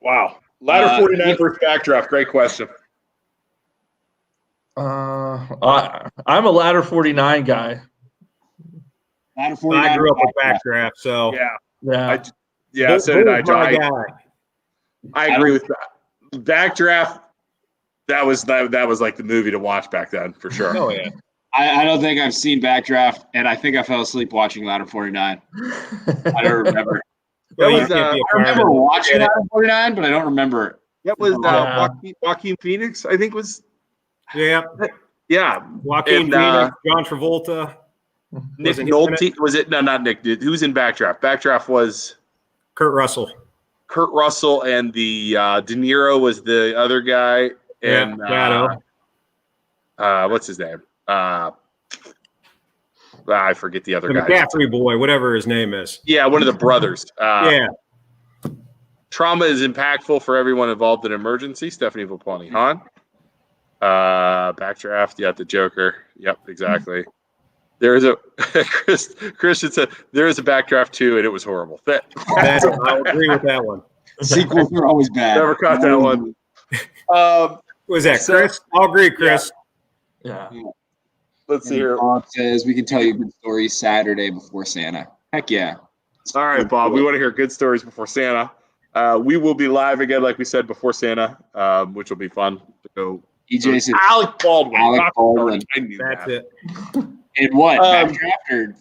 Wow. Ladder 49 versus Backdraft. Great question. I'm a ladder 49 guy. Ladder 49. I grew up with Backdraft, so Yeah. So did I, Bull's my John. guy. I agree with that. Backdraft. That was like the movie to watch back then for sure. Oh yeah. I don't think I've seen Backdraft, and I think I fell asleep watching Ladder 49. I don't remember. Well, you was, can't be a I remember fireman. watching Ladder 49, but I don't remember it. That was Yeah. Joaquin Phoenix, I think was. Yeah. Yeah. Joaquin And, Phoenix, John Travolta, Nick he Nolte. Was it? No, not Nick. Who was in Backdraft? Backdraft was Kurt Russell. Kurt Russell, and the De Niro was the other guy. And what's his name? I forget the other The guy. McCaffrey boy, whatever his name is. Yeah, one of the brothers. Yeah. Trauma is impactful for everyone involved in an emergency. Stephanie Vapani Han. Backdraft. Yeah, the Joker. Yep, exactly. There is a Christian said there is a Backdraft 2, and it was horrible. I'll agree with that one. Sequels are always bad. Never caught that one. Was that Chris? I'll agree, Chris. Yeah. Let's see here. Bob says we can tell you good stories Saturday before Santa. Heck yeah. All right, Bob. We want to hear good stories before Santa. We will be live again, like we said, before Santa, which will be fun to go. EJ says Alec Baldwin. Alec Baldwin. I knew That's that. it. in what? Backdraft or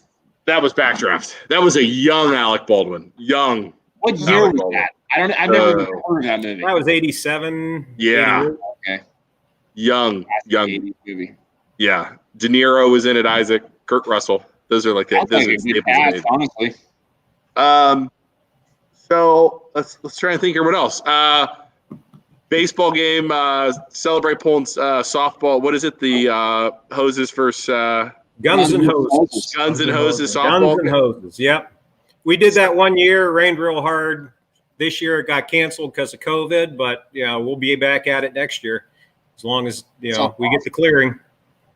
That was Backdraft. That was a young Alec Baldwin. Young. what year Alec was Baldwin. that? I've never even heard of that movie. That was 87. Yeah. 88. Okay. Young. That's an 80s movie. Yeah. De Niro was in it. Isaac. Kurt Russell. Those are like the I'll those take are a the good staples of pass, it. honestly. So let's try and think here. What else? Baseball game. Celebrate pulling softball. What is it? The hoses versus Guns and Hoses. guns and hoses Guns softball. and Hoses. Yep. We did that one year. It rained real hard. This year it got canceled because of COVID, but we'll be back at it next year as long as we get the clearing.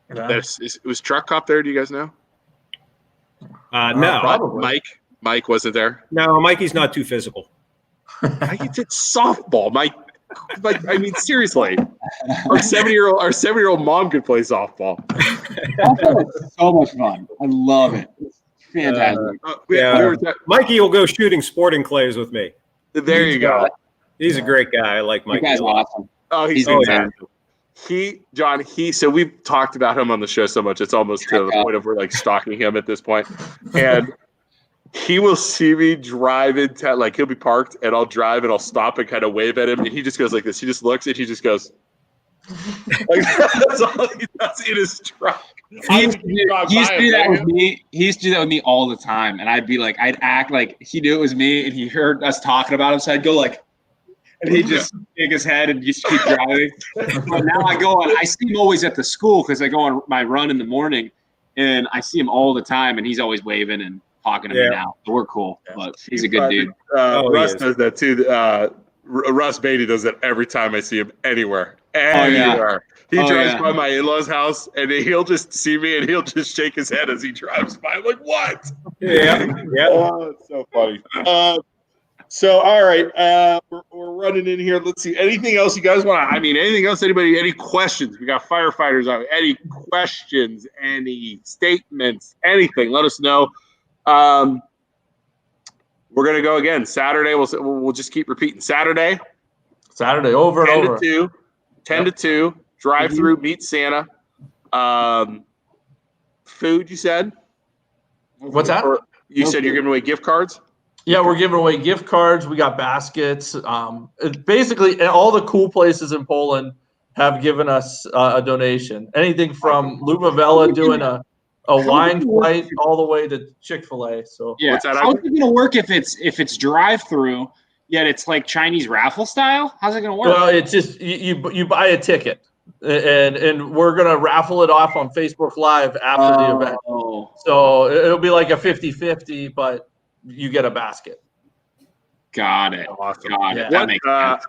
It was Truck Cop there. Do you guys know? No, Probably. Mike wasn't there. no, Mikey's not too physical. He did softball. Mike, I mean, seriously, our 7-year-old mom could play softball. It's so much fun. I love it. It's fantastic. Mikey will go shooting sporting clays with me. There you go. He's a great guy. I like You Mikey. guys a are lot. awesome. Oh, he's Oh, fantastic. So we've talked about him on the show so much, it's almost to the point of we're like stalking him at this point. And he will see me drive into, like, he'll be parked and I'll drive and I'll stop and kind of wave at him. And he just goes like this. He just looks and he just goes, like, that's all he does in his truck. He used to do that with me. He used to do that with me all the time. And I'd act like he knew it was me and he heard us talking about him. So I'd go like, and he'd just shake his head and just keep driving. But now I see him always at the school because I go on my run in the morning and I see him all the time and he's always waving and talking to me now. So we're cool, but he's a good dude. Russ does that too. Russ Beatty does that every time I see him anywhere. He drives by my in-laws' house and he'll just see me and he'll just shake his head as he drives by. I'm like, what? Yeah. Oh, it's so funny. So, all right, we're running in here. Let's see. Anything else you guys want to? I mean, anything else? Anybody? Any questions? We got firefighters out. Any questions? Any statements? Anything? Let us know. We're gonna go again Saturday. We'll just keep repeating Saturday over and over. 10 to 2. Drive through. Meet Santa. Food. You said. What's that? You said you're giving away gift cards. Yeah, we're giving away gift cards. We got baskets. Basically, all the cool places in Poland have given us a donation. Anything from Lumavella doing a wine flight all the way to Chick-fil-A. So yeah, how's it going to work if it's drive-through, yet it's like Chinese raffle style? How's it going to work? Well, it's just you buy a ticket, and we're going to raffle it off on Facebook Live after the event. So it'll be like a 50-50, but you get a basket. Got it. Awesome. Got it. That makes sense.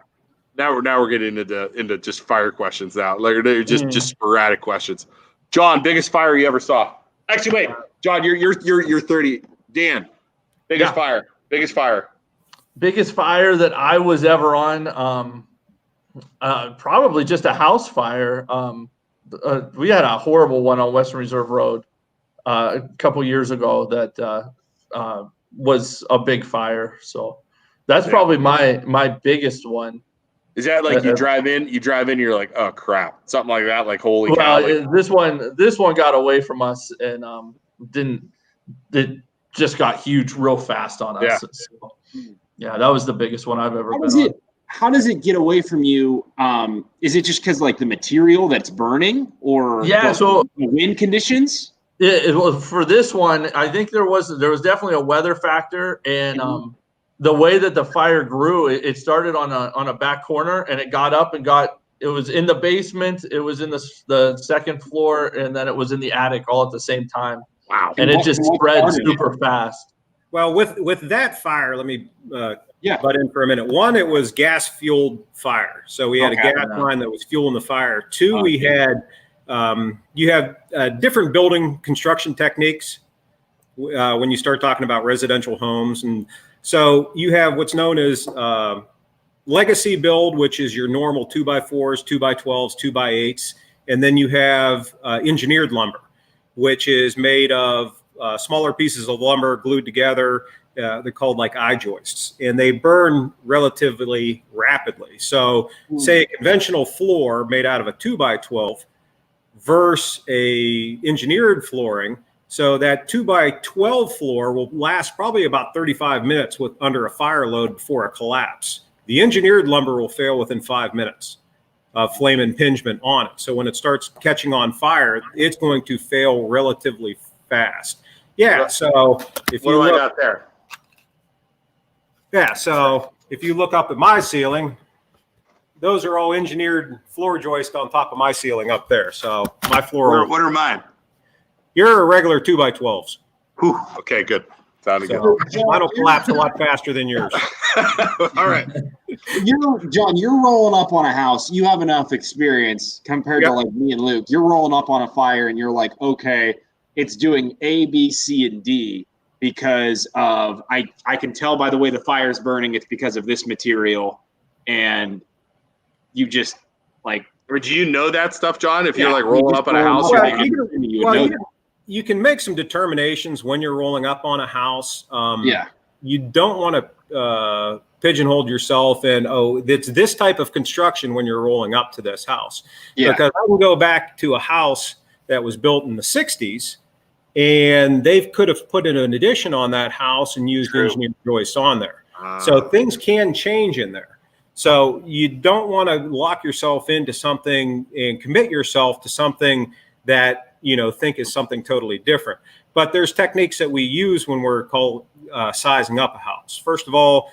Now we're getting into just fire questions now. Like they're just sporadic questions. John, biggest fire you ever saw? Actually, wait, John, you're 30. Dan, biggest fire. Biggest fire that I was ever on. Probably just a house fire. We had a horrible one on Western Reserve Road a couple years ago that was a big fire. So that's probably my biggest one. Is that like you drive in, you're like, oh crap, something like that, like holy cow. This one got away from us and it just got huge real fast on us. Yeah. So, yeah, that was the biggest one I've ever been on. How does it get away from you? Is it just because like the material that's burning or the wind conditions? For this one, I think there was definitely a weather factor, and the way that the fire grew, it started on a back corner, and it got up and it was in the basement, it was in the second floor, and then it was in the attic all at the same time. Wow! And it just spread super fast. Well, with that fire, let me butt in for a minute. One, it was gas-fueled fire, so we had a gas line that was fueling the fire. Two, we had you have different building construction techniques when you start talking about residential homes. And so you have what's known as legacy build, which is your normal 2x4s, 2x12s, 2x8s. And then you have engineered lumber, which is made of smaller pieces of lumber glued together. They're called like I-joists, and they burn relatively rapidly. So say a conventional floor made out of a 2x12 versus a engineered flooring. So that 2x12 floor will last probably about 35 minutes under a fire load before a collapse. The engineered lumber will fail within 5 minutes of flame impingement on it. So when it starts catching on fire, it's going to fail relatively fast. Yeah. So if you look, I got there? Yeah. So if you look up at my ceiling, those are all engineered floor joists on top of my ceiling up there. So my floor. What are mine? You're a regular 2x12s. Whew. Okay, good. Sounded good. Mine will collapse a lot faster than yours. All right. John, you're rolling up on a house. You have enough experience compared to like me and Luke. You're rolling up on a fire and you're like, okay, it's doing A, B, C, and D because of I can tell by the way the fire's burning, it's because of this material. And you just like, or do you know that stuff, John? If you're like rolling up on a house, you can make some determinations when you're rolling up on a house. You don't want to pigeonhole yourself in, it's this type of construction when you're rolling up to this house. Yeah. Because I can go back to a house that was built in the 60s, and they could have put in an addition on that house and used engineered joists on there. So things can change in there. So you don't want to lock yourself into something and commit yourself to something that think is something totally different. But there's techniques that we use when we're sizing up a house. First of all,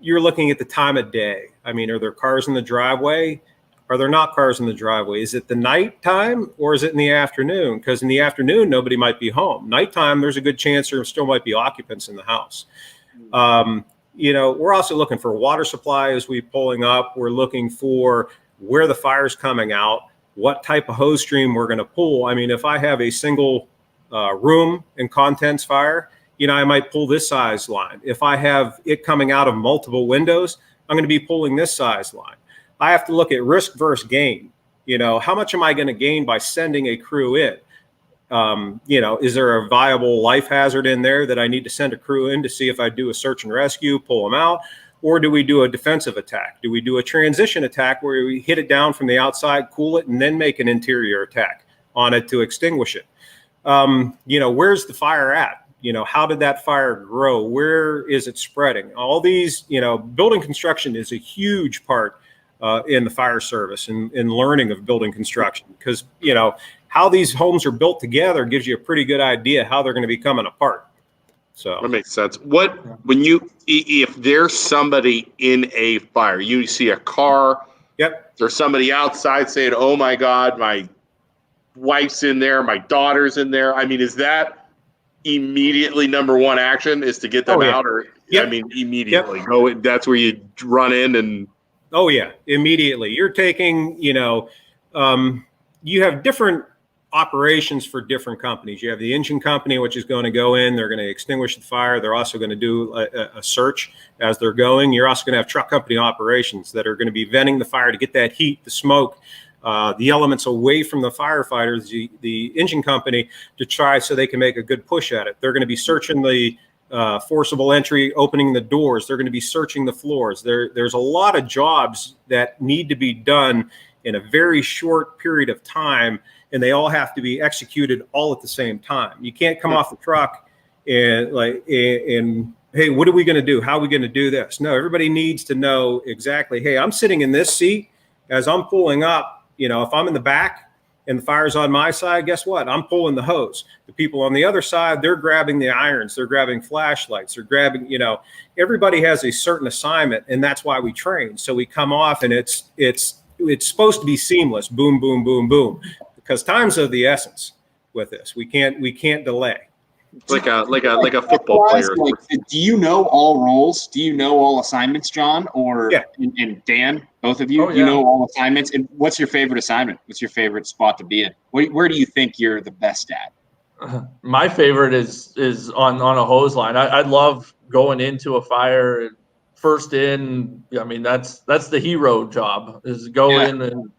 you're looking at the time of day. I mean, are there cars in the driveway? Are there not cars in the driveway? Is it the night time or is it in the afternoon? Because in the afternoon, nobody might be home. Nighttime, there's a good chance there still might be occupants in the house. We're also looking for water supply as we're pulling up. We're looking for where the fire's coming out, what type of hose stream we're going to pull. I mean, if I have a single room and contents fire, I might pull this size line. If I have it coming out of multiple windows, I'm going to be pulling this size line. I have to look at risk versus gain. How much am I going to gain by sending a crew in? Is there a viable life hazard in there that I need to send a crew in to see if I do a search and rescue, pull them out? Or do we do a defensive attack? Do we do a transition attack where we hit it down from the outside, cool it, and then make an interior attack on it to extinguish it? Where's the fire at? How did that fire grow? Where is it spreading? All these, building construction is a huge part in the fire service and in learning of building construction, because, how these homes are built together gives you a pretty good idea how they're going to be coming apart. So that makes sense. If there's somebody in a fire, you see a car, yep, there's somebody outside saying, "Oh my God, my wife's in there, my daughter's in there." I mean, is that immediately number one action is to get them out? Or yep. I mean, immediately go. That's where you run in and. Oh yeah, immediately. You're taking, you have different operations for different companies. You have the engine company, which is going to go in, they're going to extinguish the fire. They're also going to do a search as they're going. You're also going to have truck company operations that are going to be venting the fire to get that heat, the smoke, the elements away from the firefighters, the engine company, to try so they can make a good push at it. They're going to be searching the forcible entry, opening the doors. They're going to be searching the floors. There's a lot of jobs that need to be done in a very short period of time, and they all have to be executed all at the same time. You can't come off the truck and hey, what are we going to do? How are we going to do this? No, everybody needs to know exactly, hey, I'm sitting in this seat as I'm pulling up. If I'm in the back and the fire's on my side, guess what? I'm pulling the hose. The people on the other side, they're grabbing the irons, they're grabbing flashlights, they're grabbing, everybody has a certain assignment, and that's why we train. So we come off and it's supposed to be seamless. Boom, boom, boom, boom. Because time's of the essence with this. We can't delay. Like a football player. Do you know all roles? Do you know all assignments, John? Or and Dan, both of you? You know all assignments? And what's your favorite assignment? What's your favorite spot to be in? Where do you think you're the best at? My favorite is on a hose line. I love going into a fire first in. I mean, that's the hero job, is go in and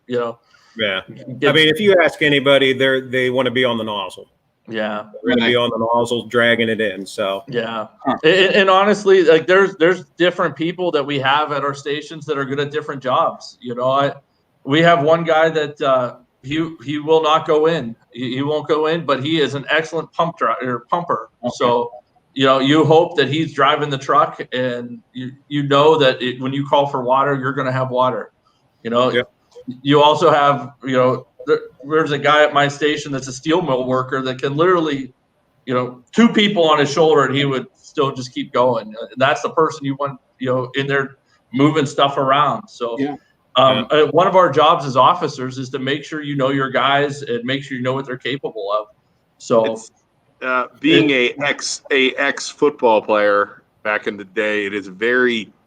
Yeah. If you ask anybody, they want to be on the nozzle. Yeah. They're going to be on the nozzle, dragging it in. So yeah. And honestly, like there's different people that we have at our stations that are good at different jobs. We have one guy that he will not go in. He won't go in, but he is an excellent pumper. Okay. So you hope that he's driving the truck, and you know that when you call for water, you're going to have water. Yep. You also have, there's a guy at my station that's a steel mill worker that can literally, two people on his shoulder, and he would still just keep going. That's the person you want, in there moving stuff around. So one of our jobs as officers is to make sure you know your guys and make sure you know what they're capable of. So being a ex football player back in the day,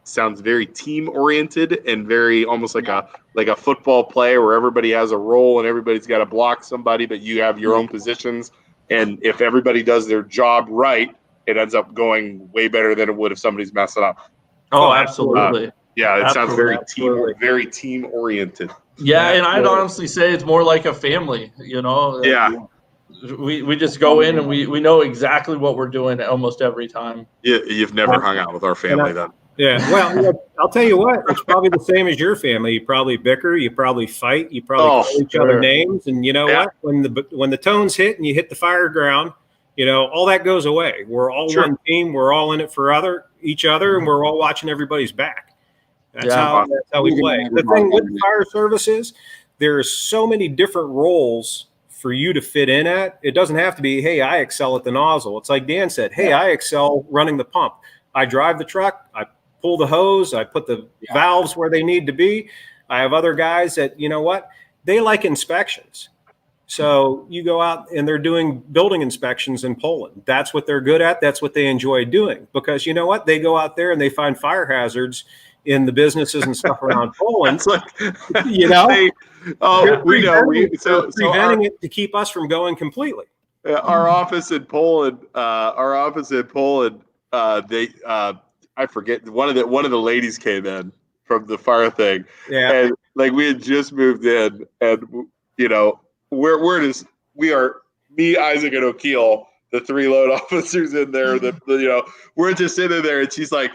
sounds very team oriented and very almost like a football play where everybody has a role and everybody's got to block somebody, but you have your own positions. And if everybody does their job right, it ends up going way better than it would if somebody's messing up. Oh, absolutely. It sounds very team oriented. Yeah, and I'd honestly say it's more like a family. Yeah. We just go in and we know exactly what we're doing almost every time. You've never hung out with our family then. Yeah, well, I'll tell you what, it's probably the same as your family. You probably bicker, you probably fight, you probably call each other names, and what? When the tones hit and you hit the fire ground, all that goes away. We're all one team. We're all in it for each other, and we're all watching everybody's back. That's how we play. The thing with the fire service is there's so many different roles for you to fit in at. It doesn't have to be, hey, I excel at the nozzle. It's like Dan said, hey, I excel running the pump. I drive the truck. I pull the hose. I put the valves where they need to be. I have other guys that, they like inspections. So you go out and they're doing building inspections in Poland. That's what they're good at. That's what they enjoy doing, because they go out there and they find fire hazards in the businesses and stuff around Poland. We know. Preventing it to keep us from going completely. our office in Poland. They I forget one of the ladies came in from the fire thing, and like we had just moved in, and you know we are me, Isaac, and O'Keel, the 3 loan officers in there. We're just sitting there, and she's like,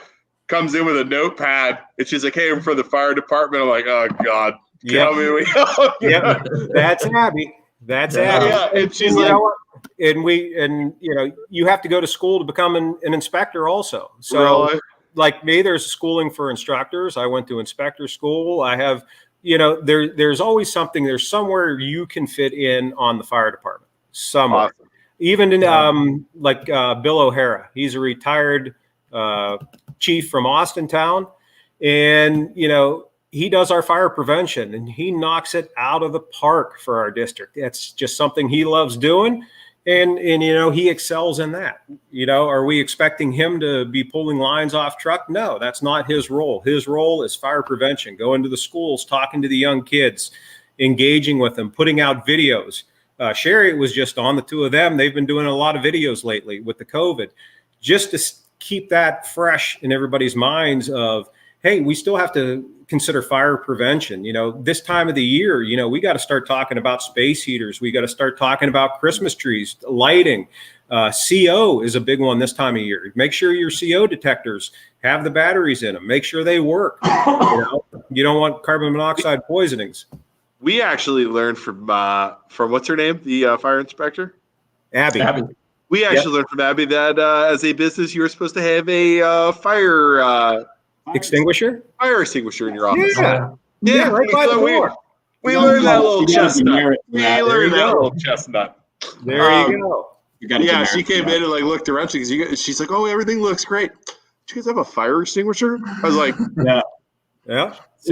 comes in with a notepad, and she's like, "Hey, I'm from the fire department." I'm like, "Oh God, tell me we." Yep, that's Abby. That's Abby. Yeah, and she's you like, know what? And you have to go to school to become an inspector also. So really? like me, there's schooling for instructors. I went to inspector school. I have, there's always something. There's somewhere you can fit in on the fire department somewhere. Awesome. Even in Bill O'Hara, he's a retired chief from Austintown, and he does our fire prevention, and he knocks it out of the park for our district. That's just something he loves doing. And he excels in that. Are we expecting him to be pulling lines off truck? No, that's not his role. His role is fire prevention, going to the schools, talking to the young kids, engaging with them, putting out videos. Sherry was just on, the 2 of them. They've been doing a lot of videos lately with the COVID, just to keep that fresh in everybody's minds of, hey, we still have to consider fire prevention. This time of the year, we got to start talking about space heaters. We got to start talking about Christmas trees, lighting. CO is a big one this time of year. Make sure your CO detectors have the batteries in them. Make sure they work. You don't want carbon monoxide poisonings. We actually learned from what's her name, the fire inspector? Abby. We actually learned from Abby that as a business, you were supposed to have a fire extinguisher in your office. Yeah, right by the door. We learned that little chestnut. There you go. Yeah, she came in and looked around. She's like, "Oh, everything looks great. Do you guys have a fire extinguisher?" I was like, "Yeah."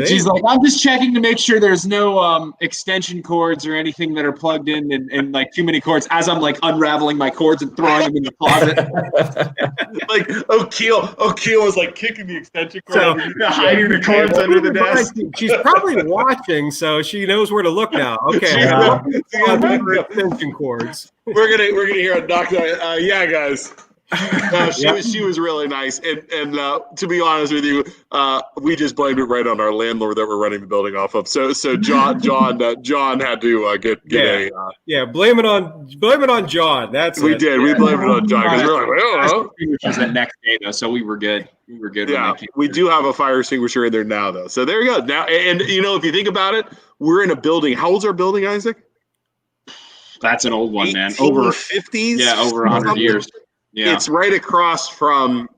She's like, "I'm just checking to make sure there's no extension cords or anything that are plugged in and too many cords." As I'm unraveling my cords and throwing them in the closet. O'Keel was kicking the extension cord, hiding the cords under the desk. She's probably watching, so she knows where to look now. Okay, extension cords. We're gonna hear a knock. Yeah, guys. She was really nice, and to be honest with you, we just blamed it right on our landlord that we're running the building off of. So John had to get blame it on John. We did. We blamed it on John because we're like, I don't know. Which was the next day though, so we were good. Yeah, we do have a fire extinguisher in there now though. So there you go. Now, and if you think about it, we're in a building. How old's our building, Isaac? That's an old one, man. Over 50s. Yeah, over 100 years. Yeah. It's right across from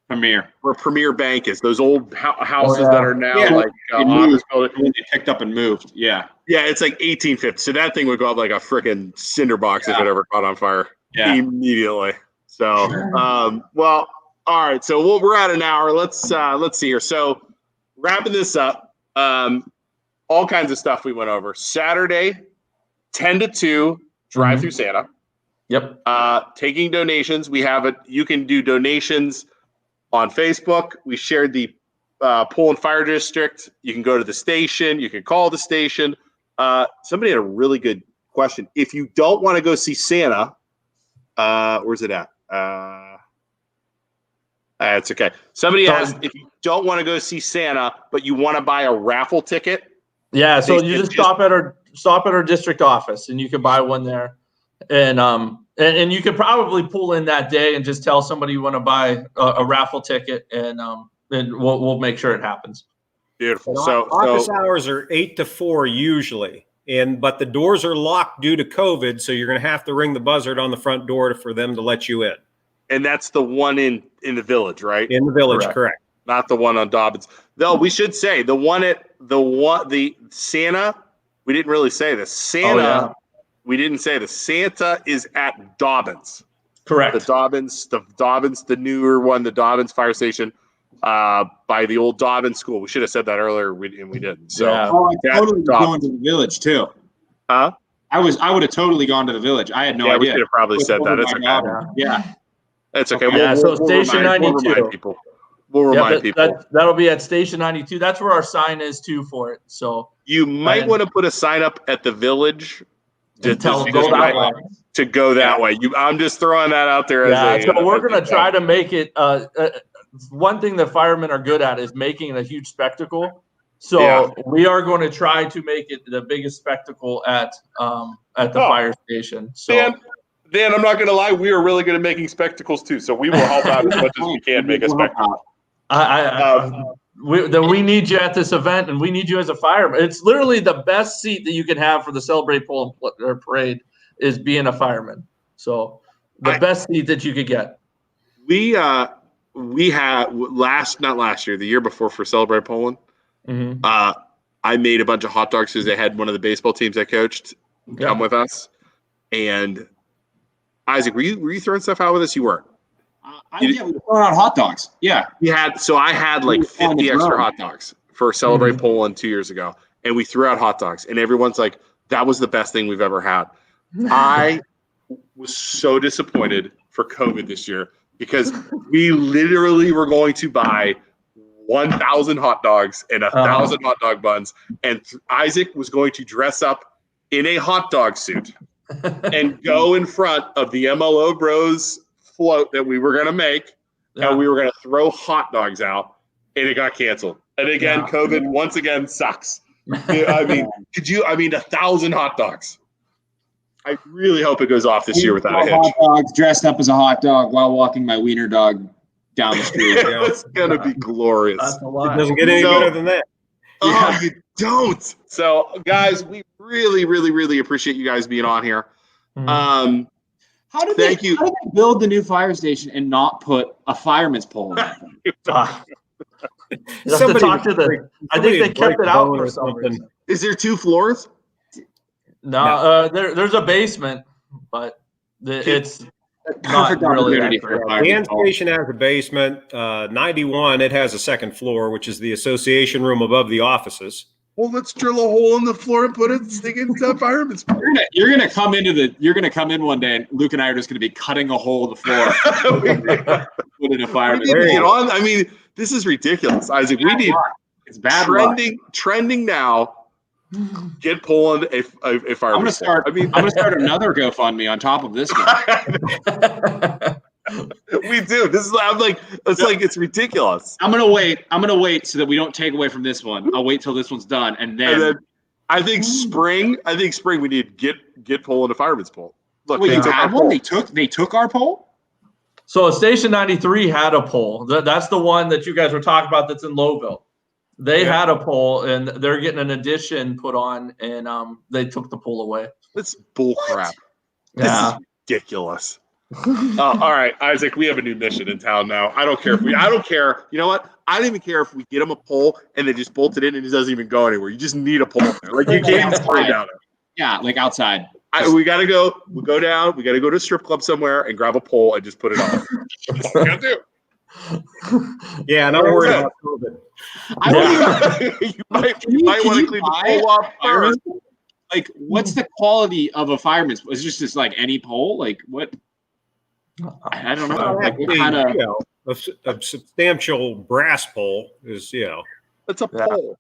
Premier, where Premier Bank is. Those old houses that are now office building. When they picked up and moved. Yeah. Yeah, it's 1850. So that thing would go up like a freaking cinder box if it ever caught on fire immediately. So, well, all right. So we're at an hour. Let's see here. So wrapping this up, all kinds of stuff we went over. Saturday, 10 to 2, drive through Santa. Yep. Taking donations. We have it. You can do donations on Facebook. We shared the Poland Fire District. You can go to the station. You can call the station. Somebody had a really good question. If you don't want to go see Santa, where's it at? It's okay. Somebody asked if you don't want to go see Santa, but you want to buy a raffle ticket. Yeah. So you just stop at our district office, and you can buy one there. And you could probably pull in that day and just tell somebody you want to buy a raffle ticket, and we'll make sure it happens. Beautiful. So office hours are 8 to 4 usually, but the doors are locked due to COVID, so you're going to have to ring the buzzard on the front door for them to let you in. And that's the one in the village, right? In the village, correct. Not the one on Dobbins. Though we should say the Santa. We didn't really say this. Santa. We didn't say the Santa is at Dobbins. Correct. The Dobbins, the newer one, the Dobbins fire station, by the old Dobbins school. We should have said that earlier, and we didn't. So I totally going to the village too. Huh? I would have totally gone to the village. I had no idea. We should have probably said that. It's okay. Yeah. It's okay. Yeah. So Station 92. We'll remind people. That'll be at Station 92. That's where our sign is too for it. So you might want to put a sign up at the village to Go just that right- way. to go that way. I'm just throwing that out there as So we're as going to try to make it. One thing that firemen are good at is making it a huge spectacle. So we are going to try to make it the biggest spectacle at the fire station. So Dan, I'm not going to lie. We are really good at making spectacles too. So we will help out as much as we can make a spectacle. We need you at this event, and we need you as a fireman. It's literally the best seat that you can have for the Celebrate Pole or Parade is being a fireman. So the best seat that you could get. We had not last year, the year before for Celebrate Poland. Mm-hmm. I made a bunch of hot dogs because they had one of the baseball teams I coached come with us. And Isaac, were you throwing stuff out with us? You weren't. We were throwing out hot dogs. Yeah. I had like 50 extra hot dogs for Celebrate Poland 2 years ago. And we threw out hot dogs. And everyone's like, that was the best thing we've ever had. I was so disappointed for COVID this year because we literally were going to buy 1,000 hot dogs and 1,000 hot dog buns. And Isaac was going to dress up in a hot dog suit and go in front of the MLO Bros float that we were going to make. And we were going to throw hot dogs out. And it got canceled. And again, COVID once again sucks. I mean, 1,000 hot dogs. I really hope it goes off this year without a hitch. Hot dogs dressed up as a hot dog while walking my wiener dog down the street. It's gonna be glorious. It doesn't get any better than that. Oh, you don't. So, guys, we really, really, really appreciate you guys being on here. How did they build the new fire station and not put a fireman's pole in that thing? I think they kept it out for some reason. Is there 2 floors? No, there's a basement, but it's not really that great. The end station has a basement. 91, it has a second floor, which is the association room above the offices. Well, let's drill a hole in the floor and put it stick into a fireman's pole. You're gonna come in one day, and Luke and I are just gonna be cutting a hole in the floor. Put in a fireman's pole. I mean, this is ridiculous, Isaac. We need trending now. Get Poland a fireman's pole. I'm gonna start another GoFundMe on top of this one. We do. It's ridiculous. I'm gonna wait so that we don't take away from this one. I'll wait till this one's done, and then I think spring we need get Poland a fireman's pole. Look, wait, you had one? They took our pole? So Station 93 had a pole. That's the one that you guys were talking about that's in Lowville. They had a pole, and they're getting an addition put on, and they took the pole away. That's bull crap. This is ridiculous. All right, Isaac, we have a new mission in town now. I don't care. You know what? I don't even care if we get them a pole and they just bolt it in and it doesn't even go anywhere. You just need a pole there. Like, you can't even spray down it. Yeah, like outside. We got to go. We'll go down. We got to go to a strip club somewhere and grab a pole and just put it on. That's what we got to do. Yeah, and I'm worried about COVID. You might want to clean the pole off first. Like, what's the quality of a fireman's pole? Is it just like any pole? Like, what? I don't know. Like, what kind of a substantial brass pole is, It's a pole.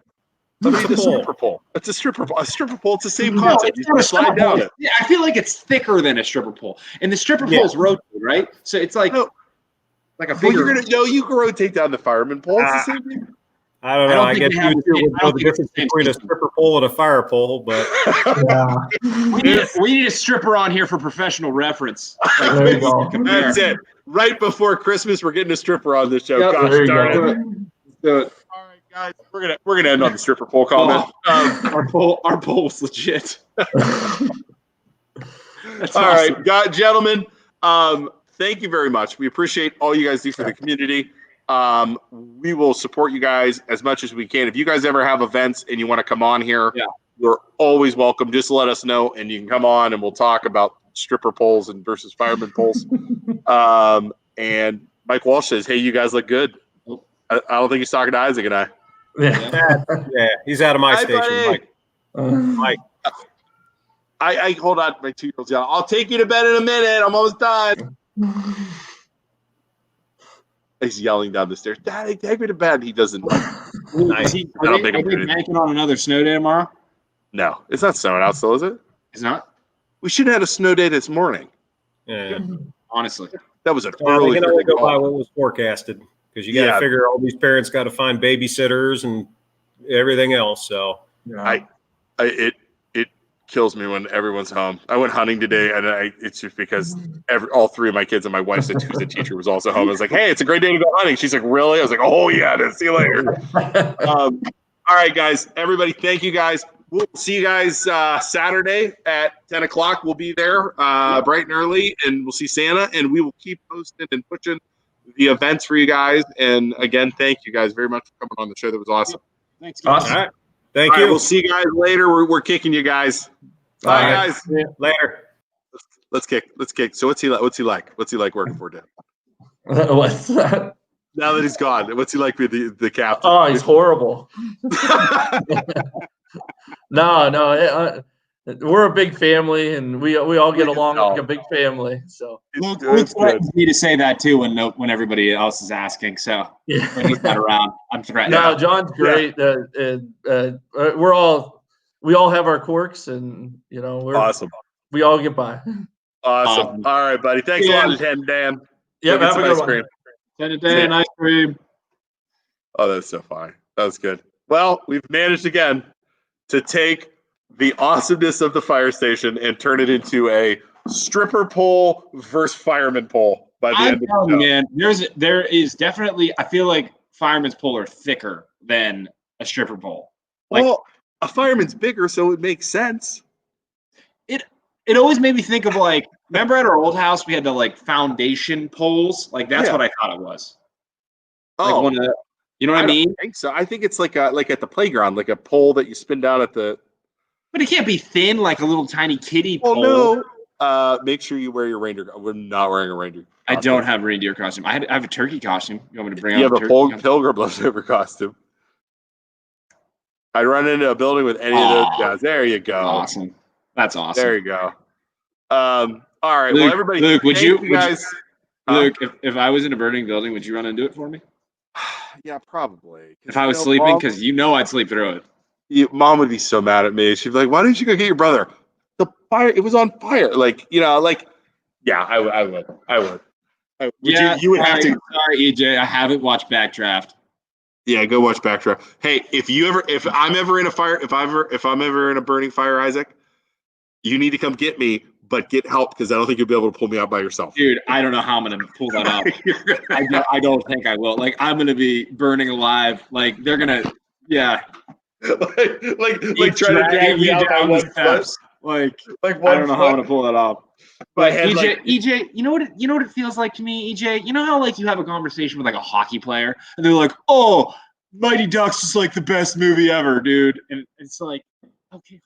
It's a stripper pole. It's a stripper pole. A stripper pole. It's the same concept. You just slide down it. Yeah, I feel like it's thicker than a stripper pole, and the stripper poles rotate, right? So it's like a figure. You can rotate down the fireman pole. It's the same thing. I don't know. I guess you would know the difference between a stripper pole and a fire pole, but we need a stripper on here for professional reference. Like, there you go. That's it. Right before Christmas, we're getting a stripper on this show. Yep, Gosh darn it. Do it. All right, guys, we're gonna end on the stripper pole comment. Our pole's legit. That's all awesome. right, gentlemen. Thank you very much. We appreciate all you guys do for the community. We will support you guys as much as we can. If you guys ever have events and you want to come on here, you're always welcome. Just let us know, and you can come on, and we'll talk about stripper poles and versus fireman poles. And Mike Walsh says, "Hey, you guys look good." I don't think he's talking to Isaac and I. Yeah, he's out of my station, Mike. I hold on, my 2-year-old's yelling, "I'll take you to bed in a minute. I'm almost done." He's yelling down the stairs, "Daddy, take me to bed." He doesn't. Are they banking on another snow day tomorrow? No, it's not snowing out still, is it? It's not. We should have had a snow day this morning. Yeah. Honestly. That was an Well, early they can only freaking go by call. what was forecasted because you got to Yeah. figure all these parents got to find babysitters and everything else. So It kills me when everyone's home. I went hunting today, and it's just because all three of my kids and my wife's who's a teacher was also home. I was like, "Hey, it's a great day to go hunting." She's like, "Really?" I was like, "Oh yeah, see you later." All right, guys, everybody, thank you guys. We'll see you guys Saturday at 10 o'clock. We'll be there bright and early, and we'll see Santa, and we will keep posting and pushing the events for you guys. And again, thank you guys very much for coming on the show. That was awesome. Thanks, guys. all right, thank you. We'll see you guys later. We're kicking you guys. All right, guys. Later. Let's kick. So what's he like? What's he like working for Dan? What's that? Now that he's gone, what's he like with the captain? Oh, he's horrible. No. We're a big family, and we all get along like a big family. So Luke threatens me to say that too when everybody else is asking. So when he's not around, I'm threatened. No, John's great. We all have our quirks, and we're awesome. We all get by. Awesome. All right, buddy. Thanks a lot, Dan. Yeah, have a good ice cream. Send it Dan, ice cream. Oh, that's so funny. That was good. Well, we've managed again to take the awesomeness of the fire station and turn it into a stripper pole versus fireman pole by the end of the show. Man, there is definitely, I feel like fireman's pole are thicker than a stripper pole. Well, a fireman's bigger, so it makes sense. It always made me think of remember at our old house we had the foundation poles? That's what I thought it was. Oh, one of the, you know what I mean? I think so. I think it's like at the playground, like a pole that you spin down at the. But it can't be thin like a little tiny kiddie pole. No. Make sure you wear your reindeer. We're not wearing a reindeer costume. I don't have a reindeer costume. I have a turkey costume. You want me to bring out you have a pilgrim leftover costume. I'd run into a building with any of those guys. There you go. Awesome. That's awesome. There you go. All right. Luke, well, everybody. Luke, would you guys? Luke, if I was in a burning building, would you run and do it for me? Yeah, probably. If I was sleeping, because I'd sleep through it. Mom would be so mad at me. She'd be like, "Why didn't you go get your brother? The fire. It was on fire." Yeah, I would. You would have to. Sorry, EJ. I haven't watched Backdraft. Yeah, go watch Backdraft. Hey, if I'm ever in a fire, if I'm ever in a burning fire, Isaac, you need to come get me, but get help because I don't think you'll be able to pull me out by yourself. Dude, I don't know how I'm gonna pull that out. I don't think I will. I'm gonna be burning alive. They're gonna, yeah. like trying to drag me out by one foot. I don't know how I'm gonna pull that off. But EJ, you know what it feels like to me, EJ? You know how you have a conversation with a hockey player and they're like, "Oh, Mighty Ducks is the best movie ever, dude." And it's okay,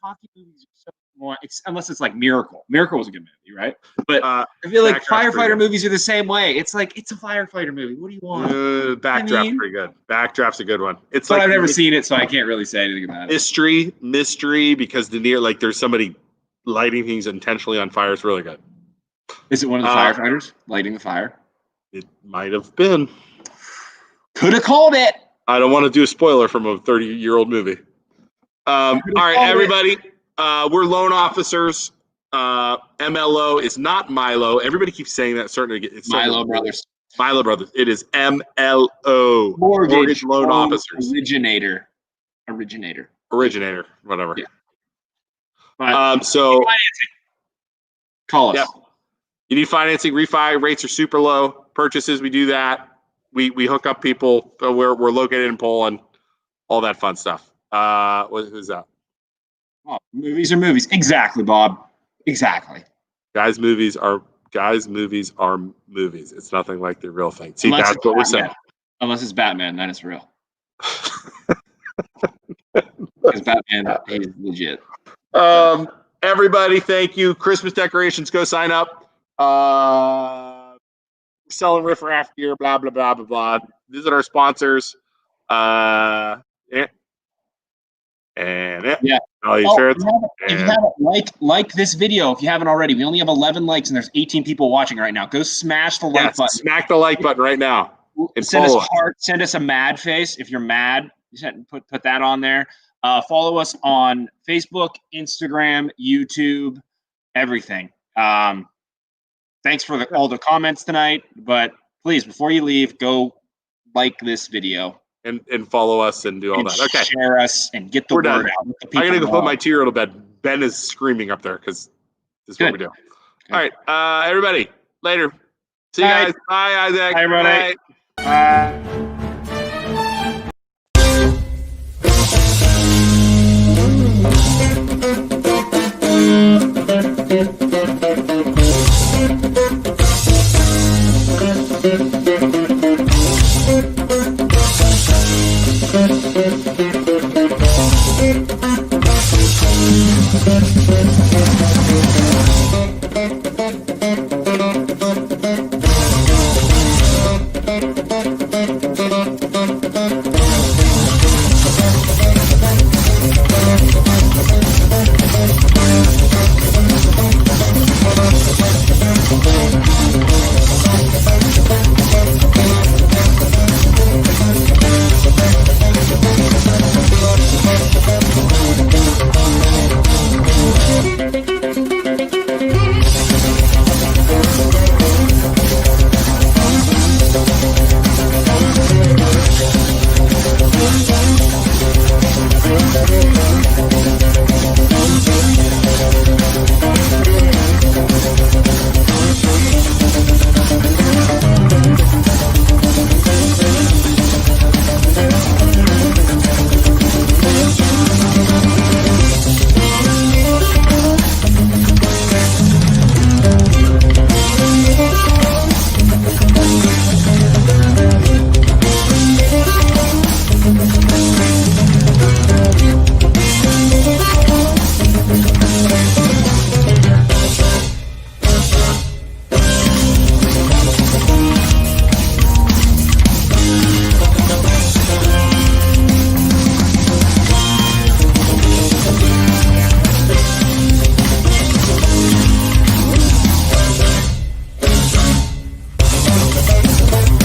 hockey movies are so more unless it's Miracle. Miracle was a good movie, right? But I feel like firefighter movies are the same way. It's it's a firefighter movie. What do you want? Backdraft's pretty good. Backdraft's a good one. But I've never seen it, so I can't really say anything about it. Mystery, because there's somebody lighting things intentionally on fire. It's really good. Is it one of the firefighters lighting the fire? It might have been. Could have called it. I don't want to do a spoiler from a 30-year-old movie. All right, everybody. We're loan officers. MLO is not Milo. Everybody keeps saying that. Certainly, it's Milo Brothers. Milo Brothers. It is MLO. Mortgage loan officers. Originator. Whatever. Yeah. So call us. Yeah. You need financing. Refi rates are super low. Purchases, we do that. We hook up people. We're located in Poland. All that fun stuff. Who's that? Oh, movies are movies. Exactly, Bob. Exactly. Guys, movies are movies. It's nothing like the real thing. See, that's what we're saying. Unless it's Batman, then it's real. Because Batman is legit. Everybody, thank you. Christmas decorations, go sign up. Selling riffraff gear, blah, blah, blah, blah, blah. Visit our sponsors. Yeah. All these shirts. If you haven't, like this video if you haven't already. We only have 11 likes and there's 18 people watching right now. Go smash the like button. Smack the like button right now. And send us a heart. Send us a mad face if you're mad. Put that on there. Follow us on Facebook, Instagram, YouTube, everything. Thanks for all the comments tonight, but please, before you leave, go like this video. And follow us and do all that. Okay. Share us and get the We're word done. out. Let the I'm gonna people go put know. my 2-year-old to bed. Ben is screaming up there because this is what we do. All right, everybody. Later. See you guys. Bye, Isaac. Bye, everybody. Bye. Thank you.